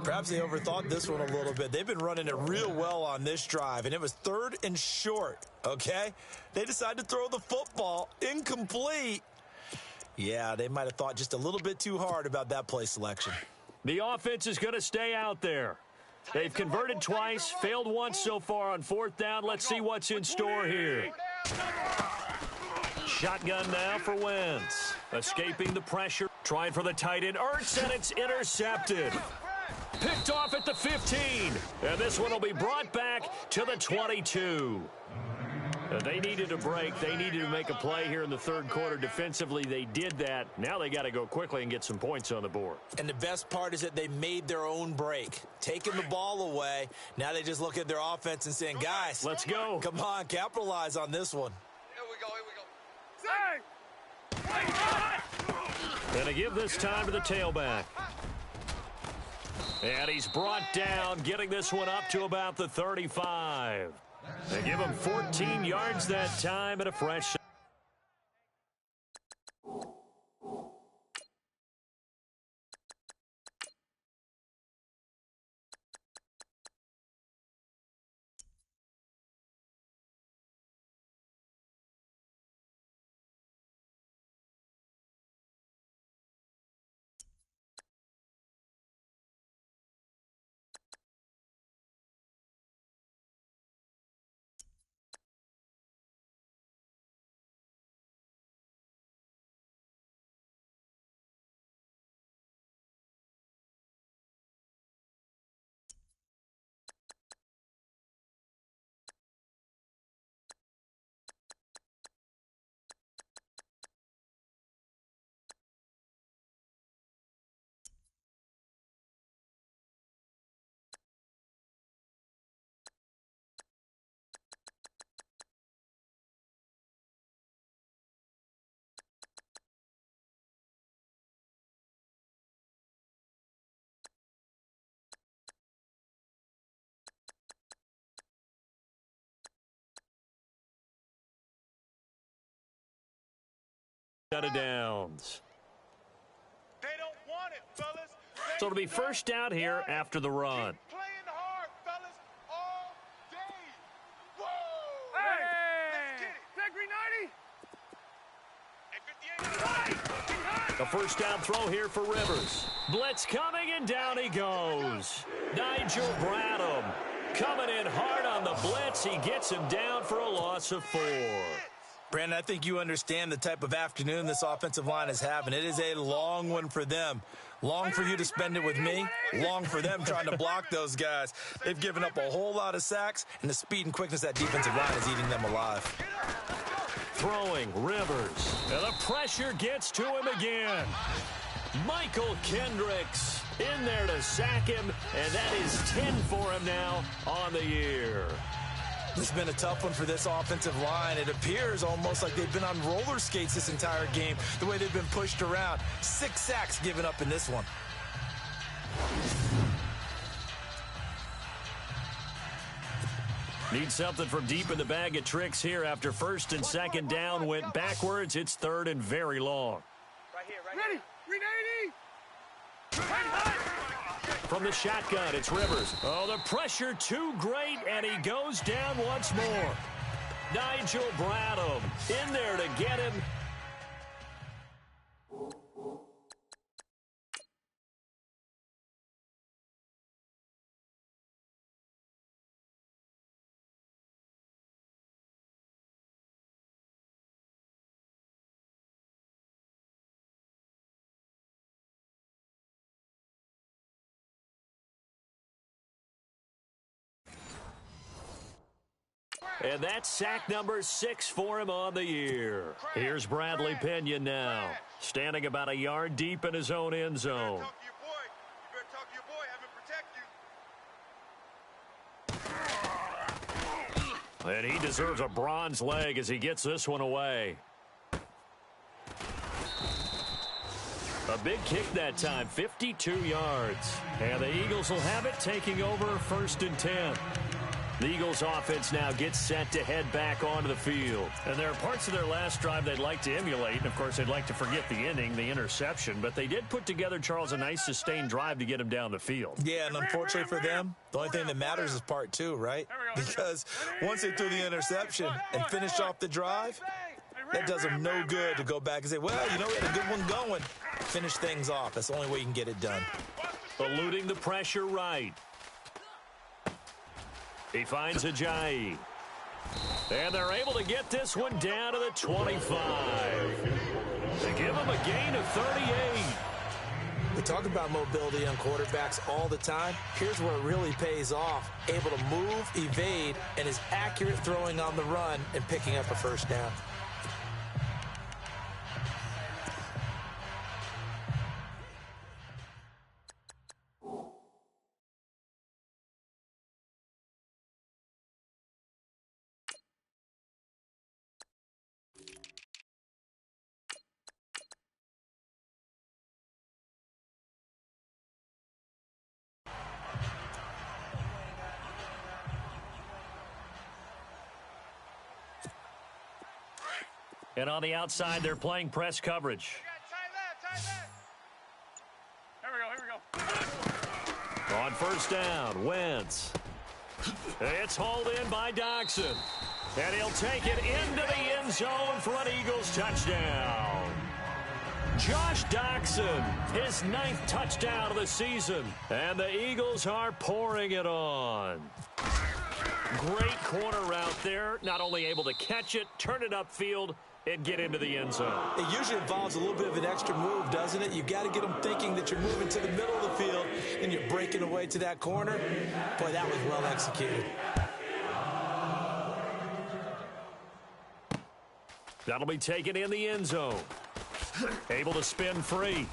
Perhaps they overthought this one a little bit. They've been running it real well on this drive, and it was 3rd and short, okay? They decided to throw the football incomplete. Yeah, they might have thought just a little bit too hard about that play selection. The offense is going to stay out there. They've converted twice, failed once so far on 4th down. Let's see what's in store here. Shotgun now for Wentz. Escaping the pressure. Trying for the tight end. Ertz, and it's intercepted. Picked off at the 15. And this one will be brought back to the 22. They needed a break. They needed to make a play here in the third quarter. Defensively, they did that. Now they got to go quickly and get some points on the board. And the best part is that they made their own break, taking the ball away. Now they just look at their offense and saying, guys, let's go. Come on, capitalize on this one. Here we go. Hey! And to give this time to the tailback. And he's brought down, getting this one up to about the 35. They give him 14 yards that time and a fresh. Out of downs. They don't want it, fellas. So it'll be first down here after the run. Keep playing hard, fellas, all day. Woo! Hey! Let's get it. Tag 390! A first down throw here for Rivers. Blitz coming, and down he goes. Nigel Bradham coming in hard on the blitz. He gets him down for a loss of 4. Brandon, I think you understand the type of afternoon this offensive line is having. It is a long one for them. Long for you to spend it with me. Long for them trying to block those guys. They've given up a whole lot of sacks, and the speed and quickness of that defensive line is eating them alive. Throwing Rivers. And the pressure gets to him again. Michael Kendricks in there to sack him, and that is 10 for him now on the year. It's been a tough one for this offensive line. It appears almost like they've been on roller skates this entire game, the way they've been pushed around. 6 sacks given up in this one. Need something from deep in the bag of tricks here after first and second down went backwards. It's third and very long. Right here. Ready! 390! From the shotgun, it's Rivers. Oh, the pressure too great, and he goes down once more. Nigel Bradham in there to get him. And that's sack number 6 for him on the year. Here's Bradley Pinion now, standing about a yard deep in his own end zone. You better talk to your boy. Have him protect you. And he deserves a bronze leg as he gets this one away. A big kick that time, 52 yards. And the Eagles will have it, taking over first and 10. The Eagles offense now gets set to head back onto the field. And there are parts of their last drive they'd like to emulate. And, of course, they'd like to forget the inning, the interception. But they did put together, Charles, a nice sustained drive to get him down the field. Yeah, and unfortunately for them, the only thing that matters is part 2, right? Because once they threw the interception and finished off the drive, that does them no good to go back and say, well, you know, we had a good one going. Finish things off. That's the only way you can get it done. Eluding the pressure right. He finds Ajayi. And they're able to get this one down to the 25. They give him a gain of 38. We talk about mobility on quarterbacks all the time. Here's where it really pays off. Able to move, evade, and is accurate throwing on the run and picking up a first down. And on the outside, they're playing press coverage. Here we go. On first down, Wentz. It's hauled in by Doxson. And he'll take it into the end zone for an Eagles touchdown. Josh Doxson, his 9th touchdown of the season. And the Eagles are pouring it on. Great corner route there. Not only able to catch it, turn it upfield, and get into the end zone. It usually involves a little bit of an extra move, doesn't it? You got to get them thinking that you're moving to the middle of the field and you're breaking away to that corner. Boy, that was well executed. That'll be taken in the end zone. Able to spin free.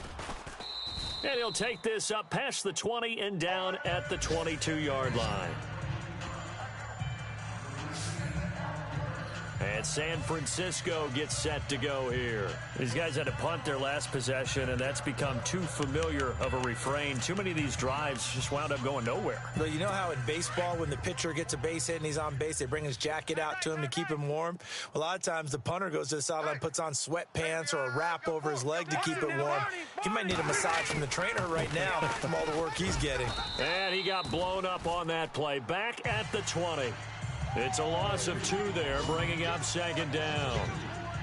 And he'll take this up past the 20 and down at the 22-yard line. And San Francisco gets set to go here. These guys had to punt their last possession, and that's become too familiar of a refrain. Too many of these drives just wound up going nowhere. But you know how in baseball, when the pitcher gets a base hit and he's on base, they bring his jacket out to him to keep him warm? A lot of times the punter goes to the sideline, puts on sweatpants or a wrap over his leg to keep it warm. He might need a massage from the trainer right now from all the work he's getting. And he got blown up on that play. Back at the 20. It's a loss of 2 there, bringing up second down.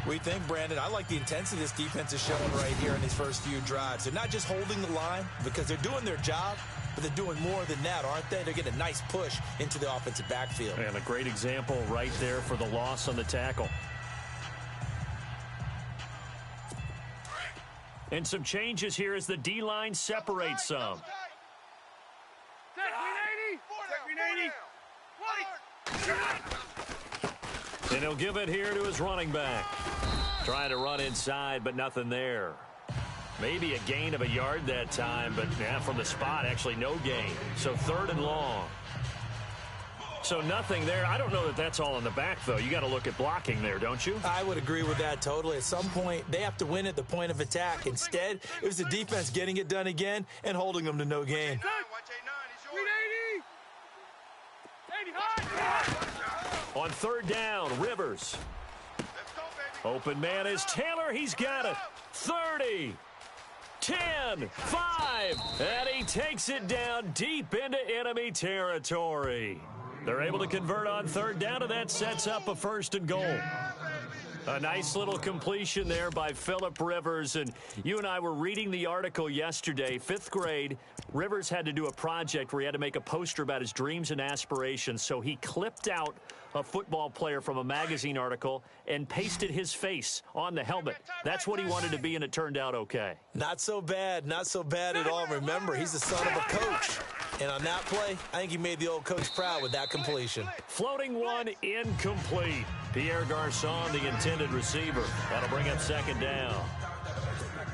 We think, Brandon, I like the intensity this defense is showing right here in these first few drives. They're not just holding the line because they're doing their job, but they're doing more than that, aren't they? They're getting a nice push into the offensive backfield. And a great example right there for the loss on the tackle. And some changes here as the D-line separates some. Take me 80. Take me 80. 20. And he'll give it here to his running back. Trying to run inside, but nothing there. Maybe a gain of a yard that time, but yeah, from the spot, actually no gain. So 3rd and long. So nothing there. I don't know that that's all in the back, though. You got to look at blocking there, don't you? I would agree with that totally. At some point, they have to win at the point of attack. Instead, it was the defense getting it done again and holding them to no gain. On 3rd down, Rivers. Open man is Taylor. He's got it. 30, 10, 5, and he takes it down deep into enemy territory. They're able to convert on 3rd down, and that sets up a 1st and goal. A nice little completion there by Phillip Rivers. And you and I were reading the article yesterday, 5th grade. Rivers had to do a project where he had to make a poster about his dreams and aspirations. So he clipped out a football player from a magazine article and pasted his face on the helmet. That's what he wanted to be, and it turned out okay. Not so bad. Not so bad at all. Remember, he's the son of a coach. And on that play, I think he made the old coach proud with that completion. Floating one, incomplete. Pierre Garçon, the intended receiver. That'll bring up 2nd down.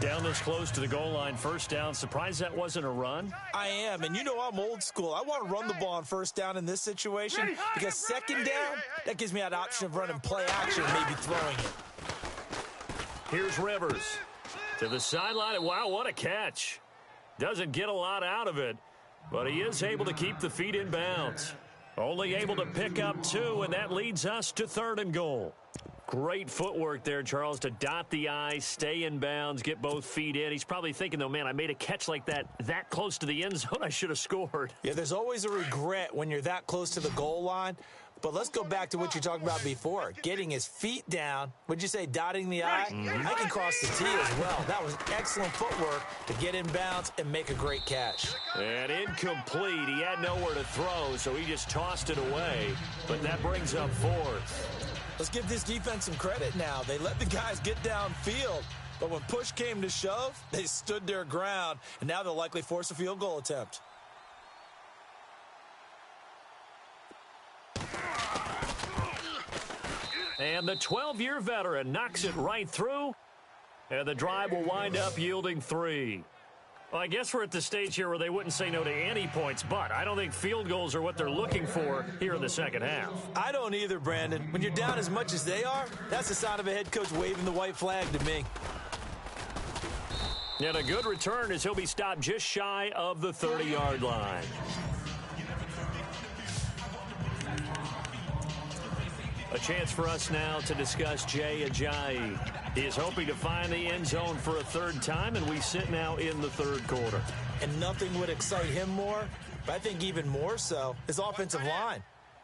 Down this close to the goal line, 1st down. Surprised that wasn't a run? I am, and you know I'm old school. I want to run the ball on 1st down in this situation because 2nd down, that gives me that option of running play action, maybe throwing it. Here's Rivers to the sideline, and wow, what a catch. Doesn't get a lot out of it, but he is able to keep the feet in bounds. Only able to pick up 2, and that leads us to 3rd and goal. Great footwork there, Charles, to dot the I, stay in bounds, get both feet in. He's probably thinking, though, man, I made a catch like that close to the end zone. I should have scored. Yeah, there's always a regret when you're that close to the goal line. But let's go back to what you talked about before. Getting his feet down. Would you say dotting the I? I can cross the T as well. That was excellent footwork to get in bounds and make a great catch. And incomplete. He had nowhere to throw, so he just tossed it away. But that brings up 4th. Let's give this defense some credit now. They let the guys get downfield. But when push came to shove, they stood their ground, and now they'll likely force a field goal attempt. And the 12-year veteran knocks it right through, and the drive will wind up yielding 3. Well, I guess we're at the stage here where they wouldn't say no to any points, but I don't think field goals are what they're looking for here in the second half. I don't either, Brandon. When you're down as much as they are, that's the sign of a head coach waving the white flag to me. And a good return as he'll be stopped just shy of the 30-yard line. A chance for us now to discuss Jay Ajayi. He is hoping to find the end zone for a third time, and we sit now in the third quarter. And nothing would excite him more, but I think even more so, his offensive line.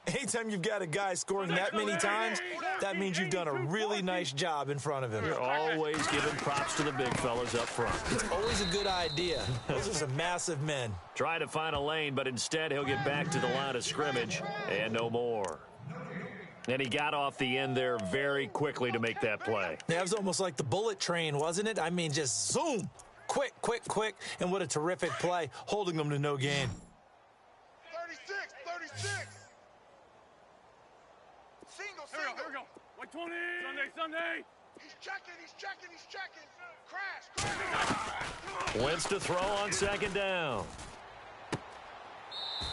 Anytime you've got a guy scoring that many times, that means you've done a really nice job in front of him. You're always giving props to the big fellas up front. It's always a good idea. Those are some massive men. Try to find a lane, but instead he'll get back to the line of scrimmage and no more. And he got off the end there very quickly to make that play. That was almost like the bullet train, wasn't it? I mean, just zoom. Quick, quick, quick. And what a terrific play, holding them to no gain. 36. Single. Here we go. 120. Sunday. He's checking. Crash. Wentz to throw on second down.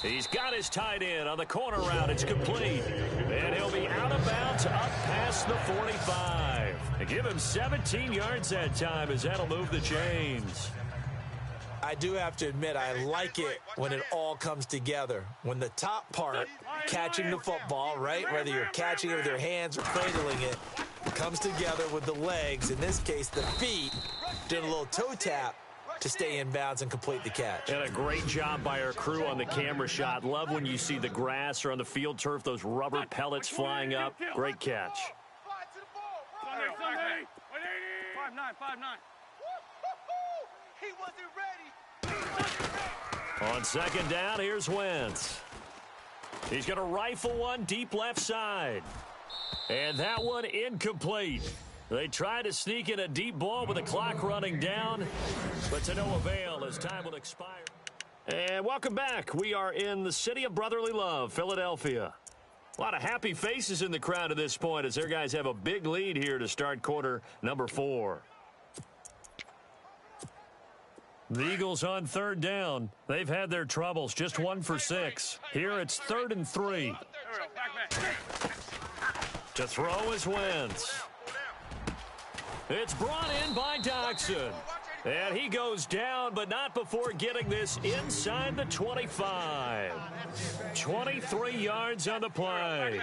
He's got his tight end on the corner route. It's complete. And he'll be out of bounds up past the 45. And give him 17 yards that time as that'll move the chains. I do have to admit, I like it when it all comes together. When the top part, catching the football, right, whether you're catching it with your hands or cradling it, comes together with the legs, in this case the feet, doing a little toe tap to stay in bounds and complete the catch. And a great job by our crew on the camera shot. Love when you see the grass or on the field turf, those rubber pellets flying up. Great catch. Sunday. 180. 5'9". He wasn't ready. On second down, here's Wentz. He's going to rifle one deep left side. And that one incomplete. They try to sneak in a deep ball with the clock running down, but to no avail as time will expire. And welcome back. We are in the city of brotherly love, Philadelphia. A lot of happy faces in the crowd at this point as their guys have a big lead here to start quarter number 4. The Eagles on third down. They've had their troubles, just 1 for 6. Here it's 3rd and 3. To throw is Wentz. It's brought in by Dodson. And he goes down, but not before getting this inside the 25. 23 yards on the play.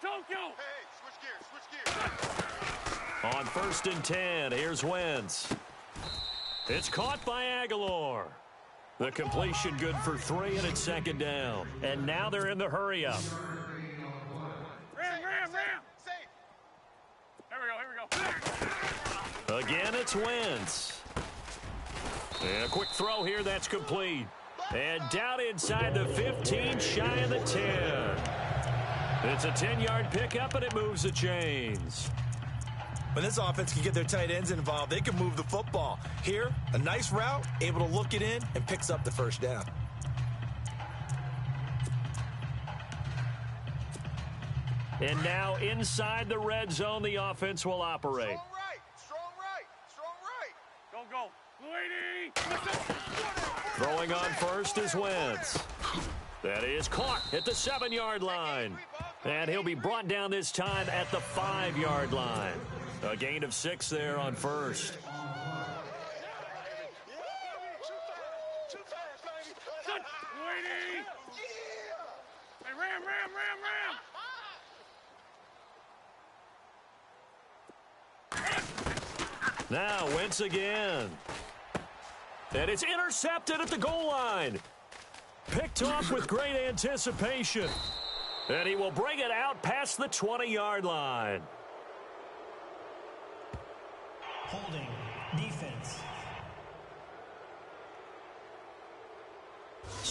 Switch gears. On 1st and 10, here's Wentz. It's caught by Aguilar. The completion good for 3, and it's 2nd down. And now they're in the hurry-up. Ram. Here we go. Again, it's Wentz. And a quick throw here, that's complete. And down inside the 15, shy of the 10. It's a 10-yard pickup, and it moves the chains. When this offense can get their tight ends involved, they can move the football. Here, a nice route, able to look it in, and picks up the 1st down. And now inside the red zone, the offense will operate. Strong right. Go. 280. Throwing on first is Wentz. That is caught at the 7-yard line. And he'll be brought down this time at the 5-yard line. A gain of 6 there on first. Hey, ram. Now Wentz again. And it's intercepted at the goal line. Picked off with great anticipation. And he will bring it out past the 20-yard line. Holding defense.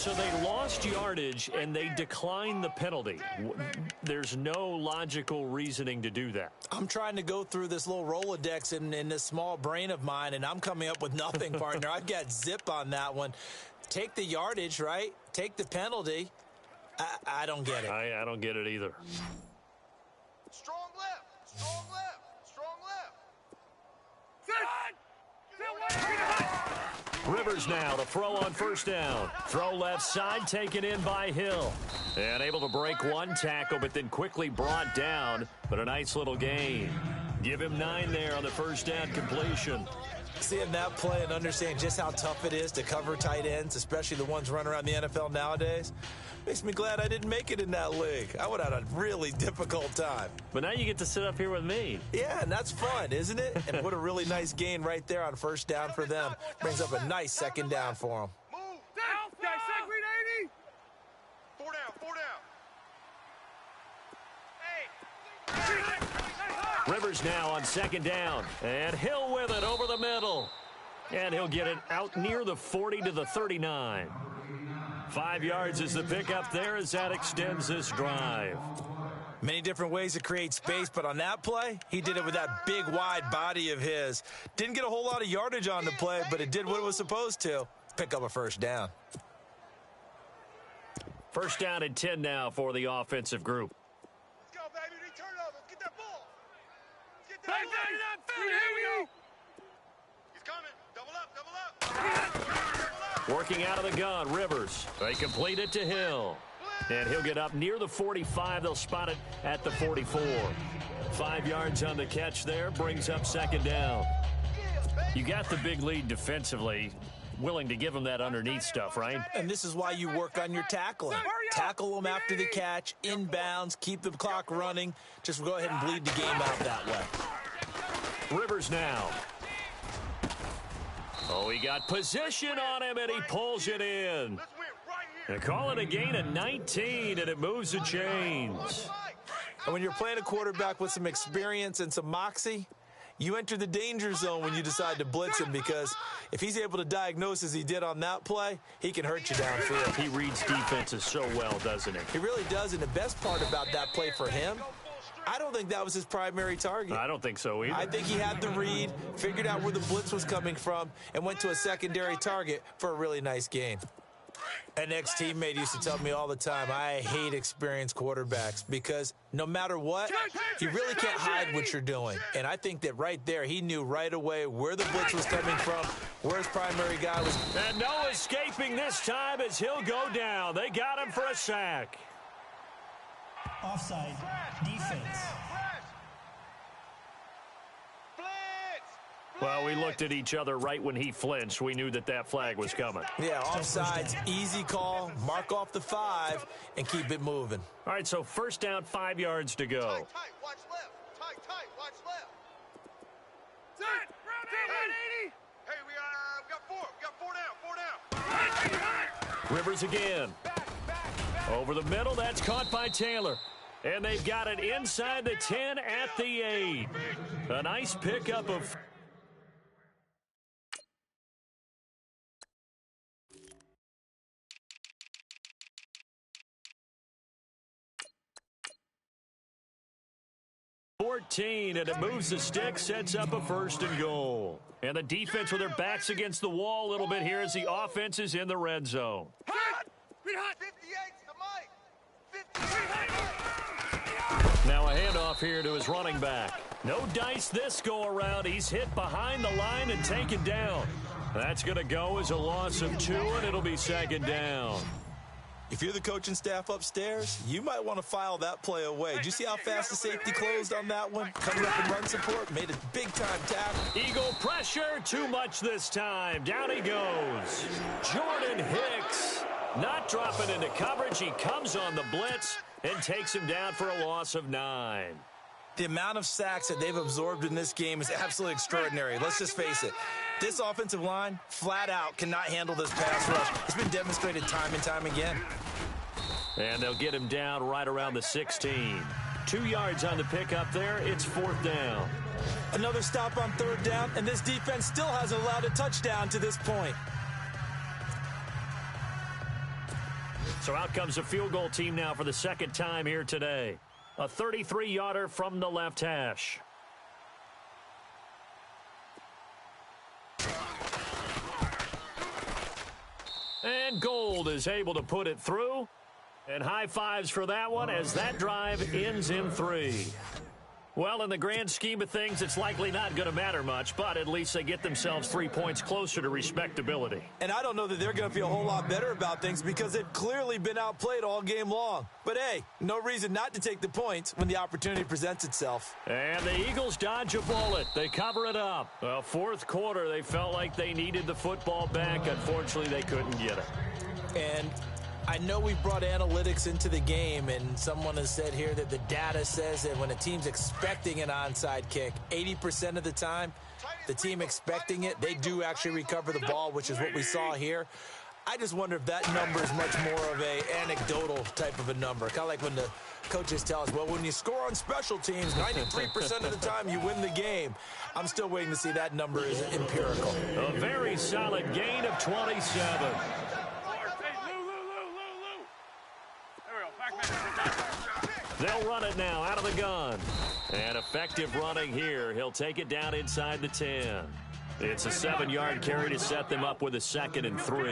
So they lost yardage, and they declined the penalty. There's no logical reasoning to do that. I'm trying to go through this little Rolodex in this small brain of mine, and I'm coming up with nothing, partner. I've got zip on that one. Take the yardage, right? Take the penalty. I don't get it. I don't get it either. Strong left. Strong left. Strong left. Rivers now to throw on first down. Throw left side, taken in by Hill. And able to break one tackle, but then quickly brought down. But a nice little gain. Give him 9 there on the first down completion. Seeing that play and understanding just how tough it is to cover tight ends, especially the ones running around the NFL nowadays, makes me glad I didn't make it in that league. I would have had a really difficult time. But now you get to sit up here with me. Yeah, and that's fun, isn't it? And what a really nice gain right there on first down for them. Brings up a nice second down for them. Move. Down, guys, read 80. 4 down. 4 down. Rivers now on second down. And Hill with it over the middle. And he'll get it out near the 40 to the 39. 5 yards is the pickup there as that extends this drive. Many different ways to create space, but on that play, he did it with that big, wide body of his. Didn't get a whole lot of yardage on the play, but it did what it was supposed to. Pick up a first down. First down and 10 now for the offensive group. Let's go, baby. Return over. Let's get that ball. Let's get that Back ball. down, here we go. He's coming. Double up. Double up. Double up. Working out of the gun, Rivers. They complete it to Hill. And he'll get up near the 45. They'll spot it at the 44. 5 yards on the catch there. Brings up second down. You got the big lead defensively. Willing to give them that underneath stuff, right? And this is why you work on your tackling. Tackle them after the catch, inbounds, keep the clock running. Just go ahead and bleed the game out that way. Rivers now. Oh, he got position on him, and he pulls it in. Let's win right here. They call it a gain of 19, and it moves the chains. And when you're playing a quarterback with some experience and some moxie, you enter the danger zone when you decide to blitz him, because if he's able to diagnose as he did on that play, he can hurt you downfield. He reads defenses so well, doesn't he? He really does, and the best part about that play for him, I don't think that was his primary target. I don't think so either. I think he had the read, figured out where the blitz was coming from, and went to a secondary target for a really nice gain. An ex-teammate used to tell me all the time, I hate experienced quarterbacks because no matter what, you really can't hide what you're doing. And I think that right there, he knew right away where the blitz was coming from, where his primary guy was. And no escaping this time as he'll go down. They got him for a sack. Offside. Defense. Well, we looked at each other right when he flinched. We knew that that flag was coming. Yeah, offsides, easy call, mark off the 5, and keep it moving. All right, so first down, 5 yards to go. Tight, watch left. Tight, watch left. Set. Round 80. Hey, we got 4. We got 4 down. Rivers again. Over the middle, that's caught by Taylor. And they've got it inside the 10 at the 8. A nice pickup of... and it moves the stick, sets up a first and goal. And the defense with their backs against the wall a little bit here as the offense is in the red zone. 58's the mic. Now a handoff here to his running back. No dice this go around. He's hit behind the line and taken down. That's going to go as a loss of 2, and it'll be second down. If you're the coaching staff upstairs, you might want to file that play away. Did you see how fast the safety closed on that one? Coming up in run support, made a big-time tackle. Eagle pressure, too much this time. Down he goes. Jordan Hicks not dropping into coverage. He comes on the blitz and takes him down for a loss of 9. The amount of sacks that they've absorbed in this game is absolutely extraordinary. Let's just face it. This offensive line, flat out, cannot handle this pass rush. It's been demonstrated time and time again. And they'll get him down right around the 16. 2 yards on the pickup there. It's 4th down. Another stop on 3rd down, and this defense still hasn't allowed a touchdown to this point. So out comes a field goal team now for the second time here today. A 33-yarder from the left hash. And Gold is able to put it through. And high fives for that one as that drive ends in 3. Well, in the grand scheme of things, it's likely not going to matter much, but at least they get themselves 3 points closer to respectability. And I don't know that they're going to feel a whole lot better about things because they've clearly been outplayed all game long. But, hey, no reason not to take the points when the opportunity presents itself. And the Eagles dodge a bullet. They cover it up. Well, fourth quarter, they felt like they needed the football back. Unfortunately, they couldn't get it. And I know we've brought analytics into the game, and someone has said here that the data says that when a team's expecting an onside kick, 80% of the time, the team expecting it, they do actually recover the ball, which is what we saw here. I just wonder if that number is much more of a anecdotal type of a number. Kind of like when the coaches tell us, well, when you score on special teams, 93% of the time you win the game. I'm still waiting to see that number is empirical. A very solid gain of 27. They'll run it now out of the gun. And effective running here. He'll take it down inside the 10. It's a 7-yard carry to set them up with a 2nd and 3.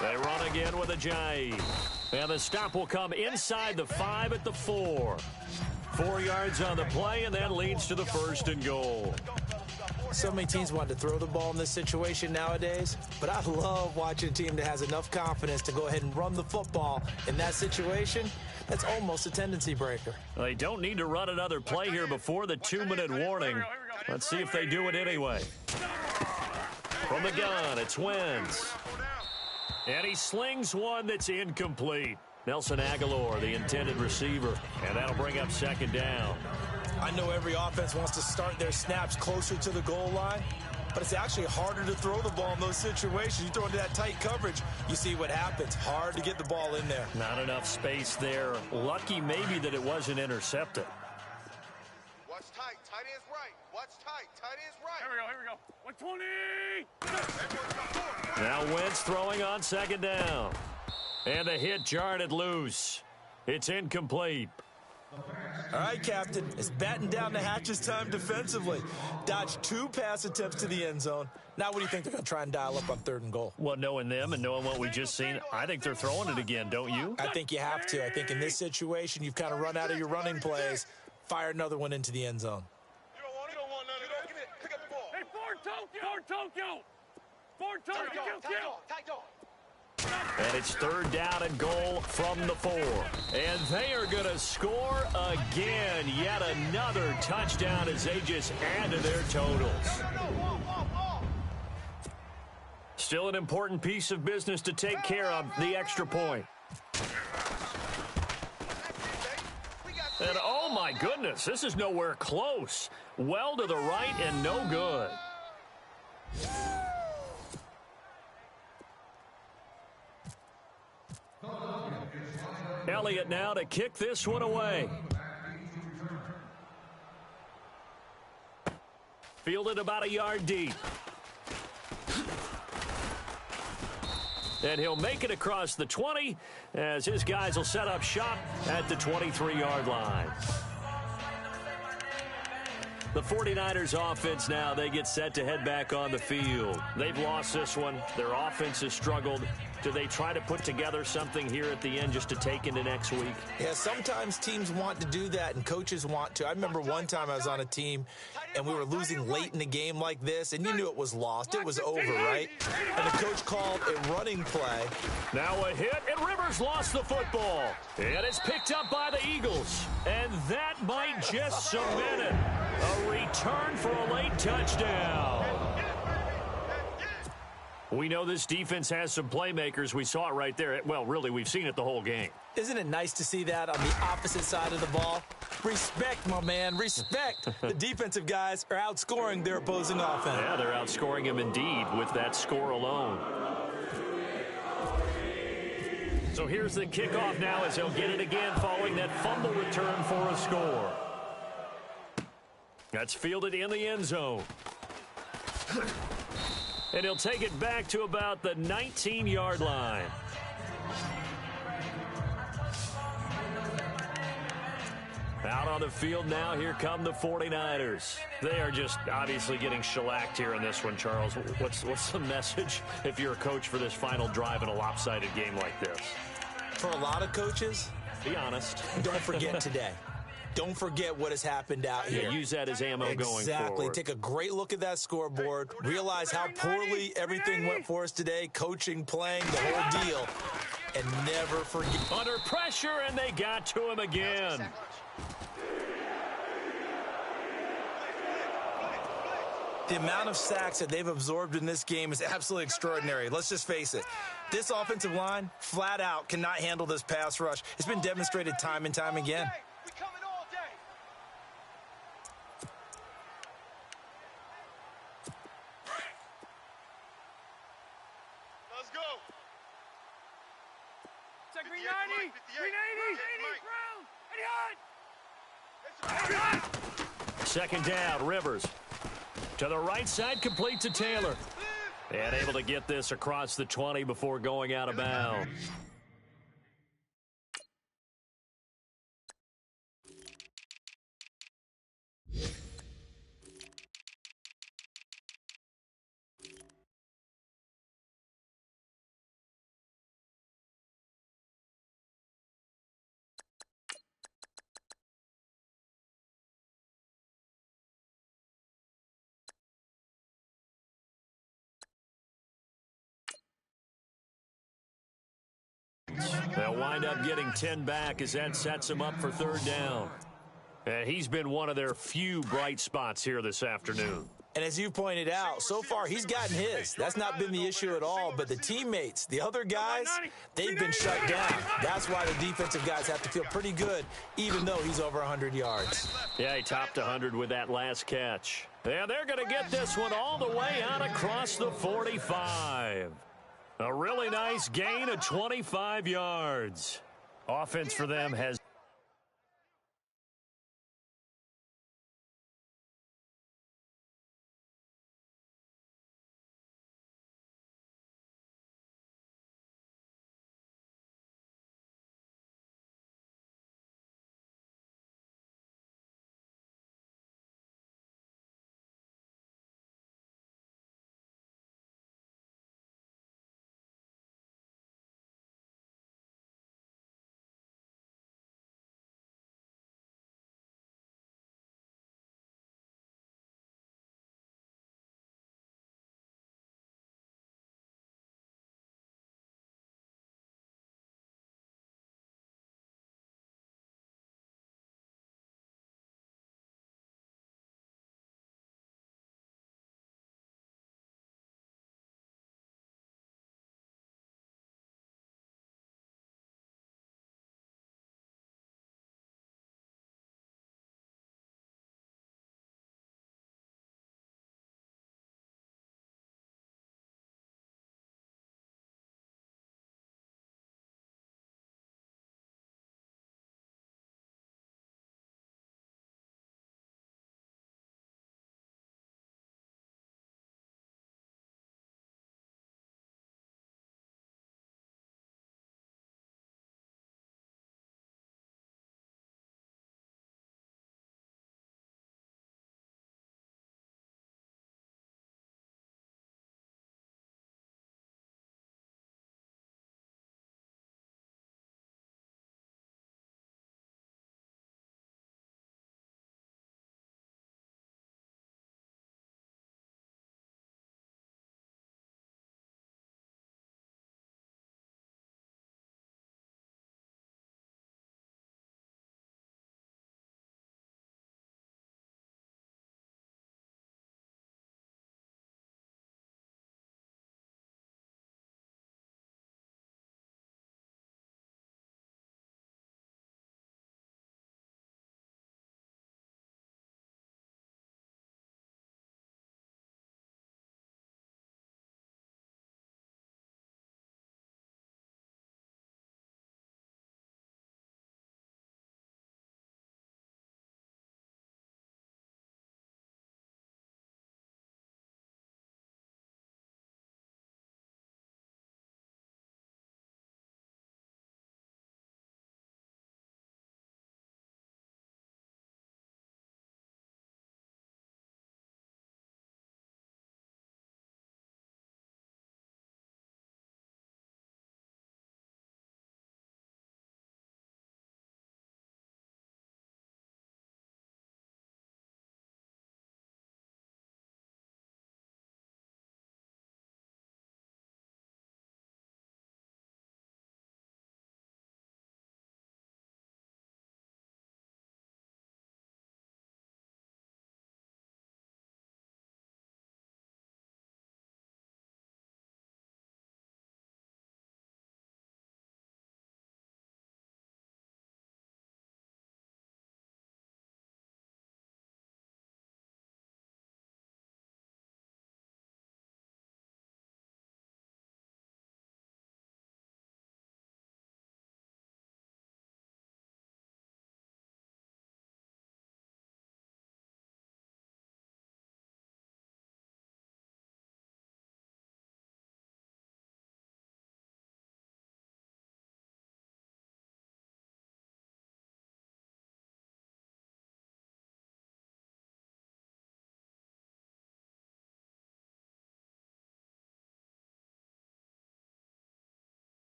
They run again with a J. And the stop will come inside the 5 at the 4. 4 yards on the play, and that leads to the 1st and goal. So many teams want to throw the ball in this situation nowadays, but I love watching a team that has enough confidence to go ahead and run the football. In that situation, that's almost a tendency breaker. They don't need to run another play here before the 2-minute warning. Let's see if they do it anyway. From the gun, it's Wentz. And he slings one that's incomplete. Nelson Aguilar, the intended receiver, and that'll bring up 2nd down. I know every offense wants to start their snaps closer to the goal line, but it's actually harder to throw the ball in those situations. You throw into that tight coverage, you see what happens. Hard to get the ball in there. Not enough space there. Lucky maybe that it wasn't intercepted. Watch tight. Tight end's right. Watch tight. Tight end's right. Here we go. 120. Now Wentz throwing on 2nd down. And the hit jarred it loose. It's incomplete. All right, Captain, it's batting down the hatches time defensively. Dodged 2 pass attempts to the end zone. Now what do you think they're going to try and dial up on 3rd and goal? Well, knowing them and knowing what we just seen, I think they're throwing it again, don't you? I think you have to. I think in this situation, you've kind of run out of your running plays. Fire another one into the end zone. You don't want none of that. Pick up the ball. Hey, Ford Tokyo. Tight dog. And it's 3rd down and goal from the 4. And they are going to score again. Yet another touchdown as they just add to their totals. Still an important piece of business to take care of, the extra point. And oh my goodness, this is nowhere close. Well to the right and no good. Elliott now to kick this one away. Fielded about a yard deep. And he'll make it across the 20 as his guys will set up shop at the 23-yard line. The 49ers offense now, they get set to head back on the field. They've lost this one. Their offense has struggled. Do they try to put together something here at the end just to take into next week? Yeah, sometimes teams want to do that and coaches want to. I remember one time I was on a team and we were losing late in the game like this, and you knew it was lost. It was over, right? And the coach called a running play. Now a hit, and Rivers lost the football. And it's picked up by the Eagles. And that might just cement it. A return for a late touchdown. We know this defense has some playmakers. We saw it right there. Well, really, we've seen it the whole game. Isn't it nice to see that on the opposite side of the ball? Respect, my man, respect. The defensive guys are outscoring their opposing offense. Yeah, they're outscoring them indeed with that score alone. So here's the kickoff now as he'll get it again following that fumble return for a score. That's fielded in the end zone. And he'll take it back to about the 19-yard line. Out on the field now, here come the 49ers. They are just obviously getting shellacked here in this one, Charles. What's the message if you're a coach for this final drive in a lopsided game like this? For a lot of coaches, be honest. Don't forget today. Don't forget what has happened out here. Yeah, use that as ammo going forward. Exactly. Take a great look at that scoreboard. Realize how poorly everything went for us today. Coaching, playing, the whole deal. And never forget. Under pressure, and they got to him again. The amount of sacks that they've absorbed in this game is absolutely extraordinary. Let's just face it. This offensive line, flat out, cannot handle this pass rush. It's been demonstrated time and time again. Let's go. Check green 90. Green 80. Brown. 80 hot. Second down, Rivers. To the right side, complete to Taylor. And able to get this across the 20 before going out of bounds. They'll wind up getting 10 back as that sets him up for third down. And he's been one of their few bright spots here this afternoon. And as you pointed out, so far he's gotten his. That's not been the issue at all. But the teammates, the other guys, they've been shut down. That's why the defensive guys have to feel pretty good, even though he's over 100 yards. Yeah, he topped 100 with that last catch. And they're going to get this one all the way out across the 45. A really nice gain of 25 yards. Offense for them has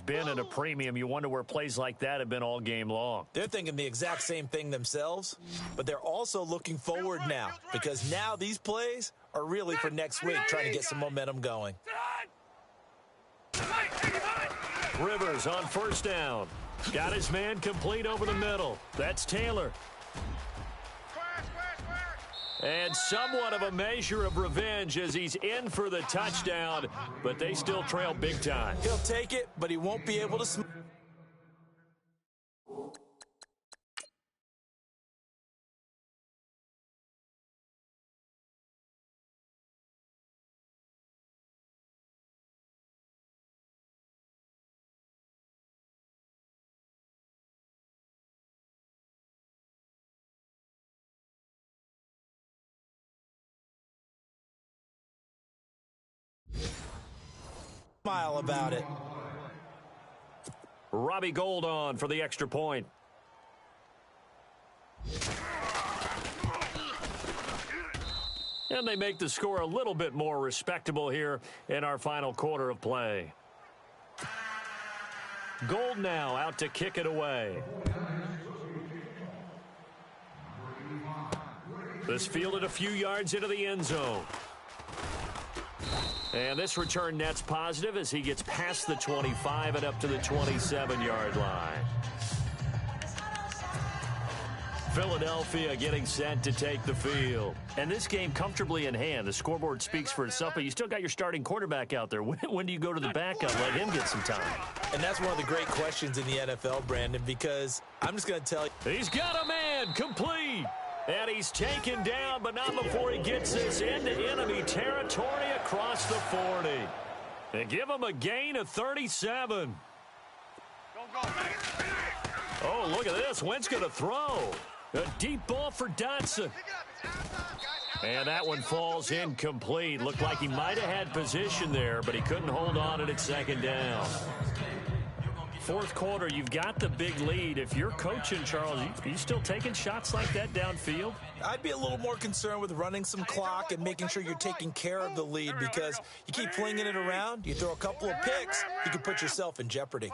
been at a premium. You wonder where plays like that have been all game long. They're thinking the exact same thing themselves, but they're also looking forward now because now these plays are really for next week, trying to get some momentum going. Rivers on first down. Got his man complete over the middle. That's Taylor. And somewhat of a measure of revenge as he's in for the touchdown, but they still trail big time. He'll take it, but he won't be able to. Smile about it. Robbie Gould on for the extra point. And they make the score a little bit more respectable here in our final quarter of play. Gould now out to kick it away. This fielded a few yards into the end zone. And this return net's positive as he gets past the 25 and up to the 27-yard line. Philadelphia getting set to take the field. And this game comfortably in hand. The scoreboard speaks for itself, but you still got your starting quarterback out there. When do you go to the backup, let him get some time? And that's one of the great questions in the NFL, Brandon, because I'm just going to tell you. He's got a man complete. And he's taken down, but not before he gets this into enemy territory across the 40. And give him a gain of 37. Oh, look at this. Wentz going to throw. A deep ball for Dotson. And that one falls incomplete. Looked like he might have had position there, but he couldn't hold on at second down. Fourth quarter, you've got the big lead. If you're coaching, Charles, are you still taking shots like that downfield? I'd be a little more concerned with running some clock and making sure you're taking care of the lead because you keep flinging it around, you throw a couple of picks, you can put yourself in jeopardy. 5-9.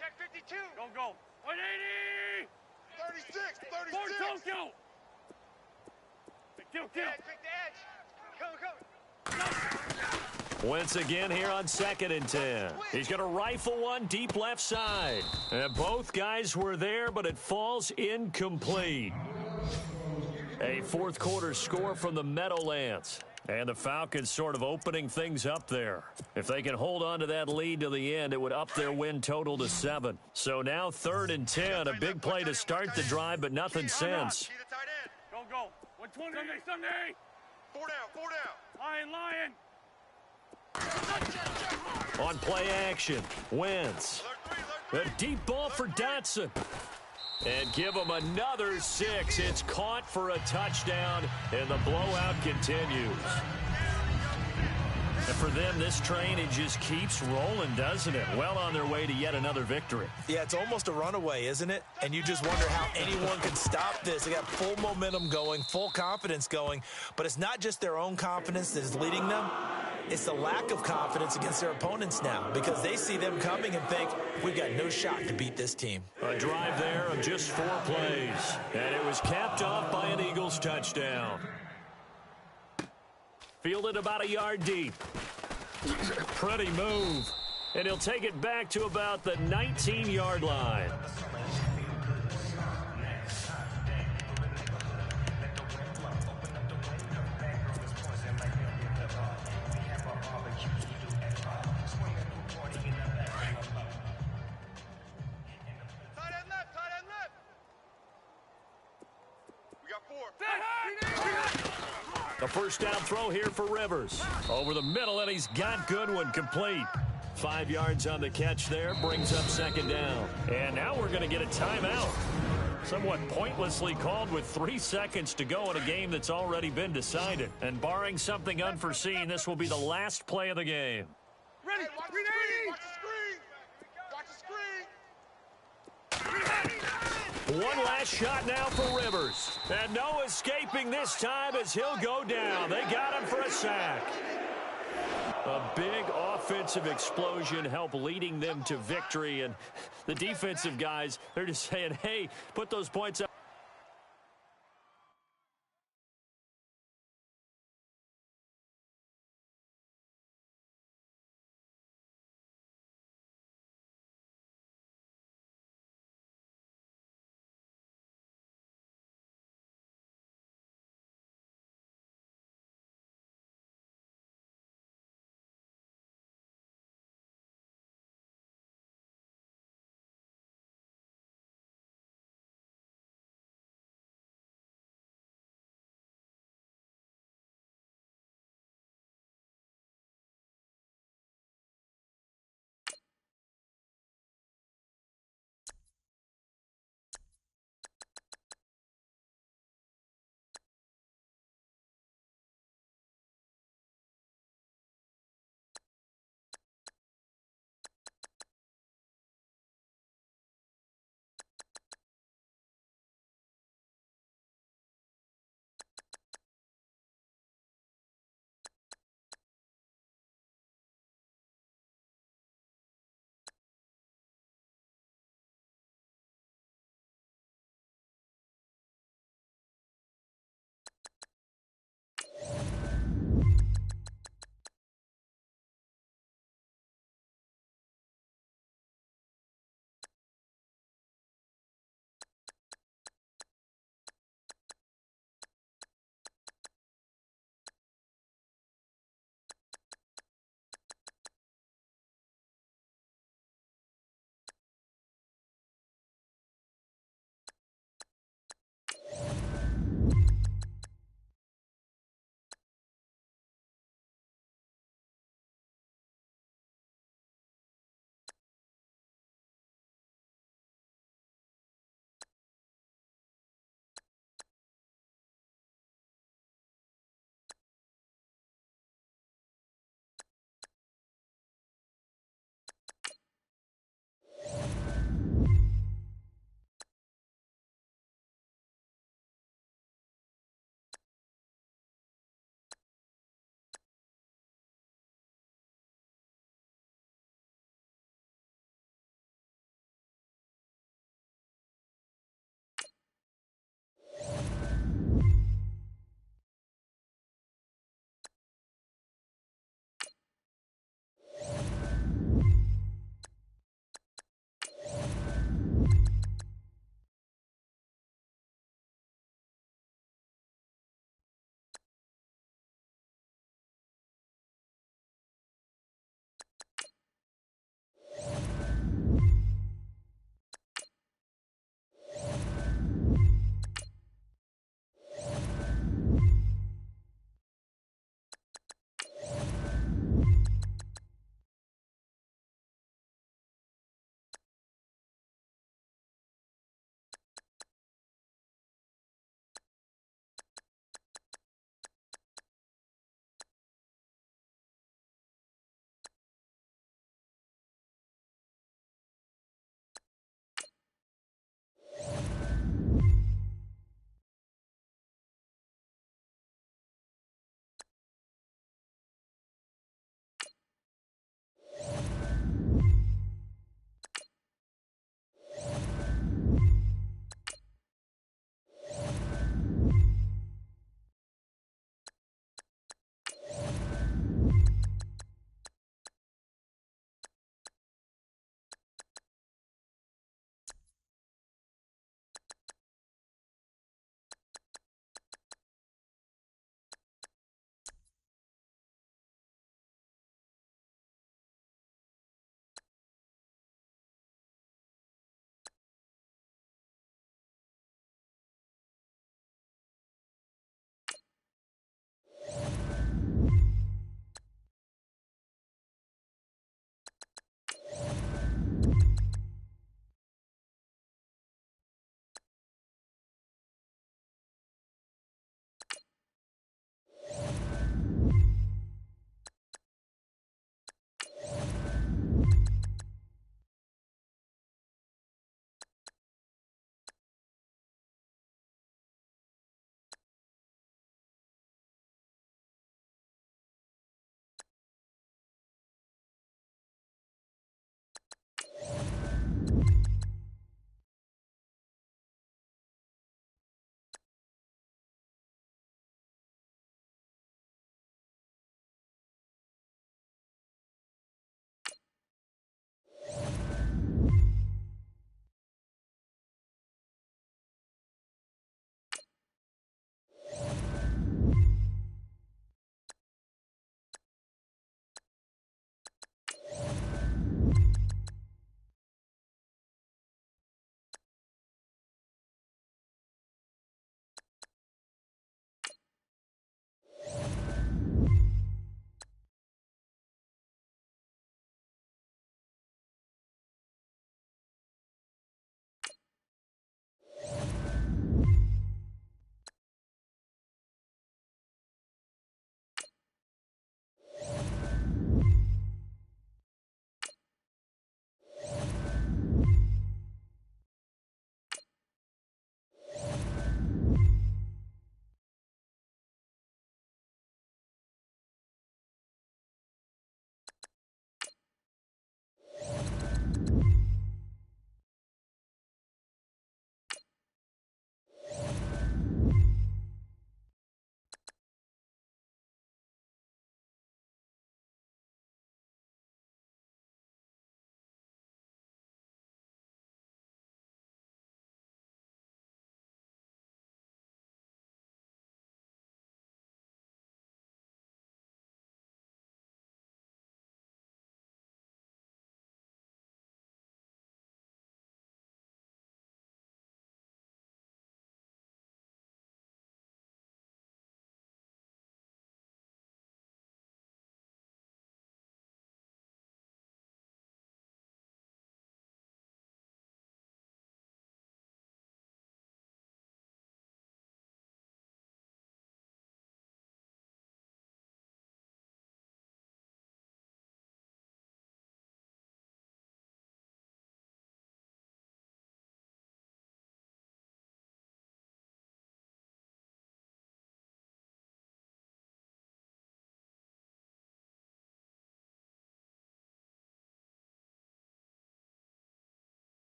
Check 52. Go. 180. 36. Fort Tokyo. Kill. Take the edge. Come. Wentz again here on 2nd and 10. He's going to rifle one deep left side. And both guys were there, but it falls incomplete. A fourth quarter score from the Meadowlands. And the Falcons sort of opening things up there. If they can hold on to that lead to the end, it would up their win total to 7. So now 3rd and 10. A big play to start the drive, but nothing since. Go. 120. Sunday. 4 down. Lion. On play action, Wentz. A deep ball for Dotson. And give him another 6. It's caught for a touchdown, and the blowout continues. And for them, this train, it just keeps rolling, doesn't it? Well on their way to yet another victory. Yeah, it's almost a runaway, isn't it? And you just wonder how anyone can stop this. They got full momentum going, full confidence going. But it's not just their own confidence that is leading them. It's the lack of confidence against their opponents now because they see them coming and think, we've got no shot to beat this team. A drive there of just 4 plays. And it was capped off by an Eagles touchdown. Fielded about a yard deep. Pretty move. And he'll take it back to about the 19-yard line. A first down throw here for Rivers. Over the middle, and he's got Goodwin complete. 5 yards on the catch there, brings up 2nd down. And now we're going to get a timeout. Somewhat pointlessly called with 3 seconds to go in a game that's already been decided. And barring something unforeseen, this will be the last play of the game. Ready. Watch the screen. One last shot now for Rivers. And no escaping this time as he'll go down. They got him for a sack. A big offensive explosion helped leading them to victory. And the defensive guys, they're just saying, hey, put those points up.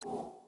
Bye.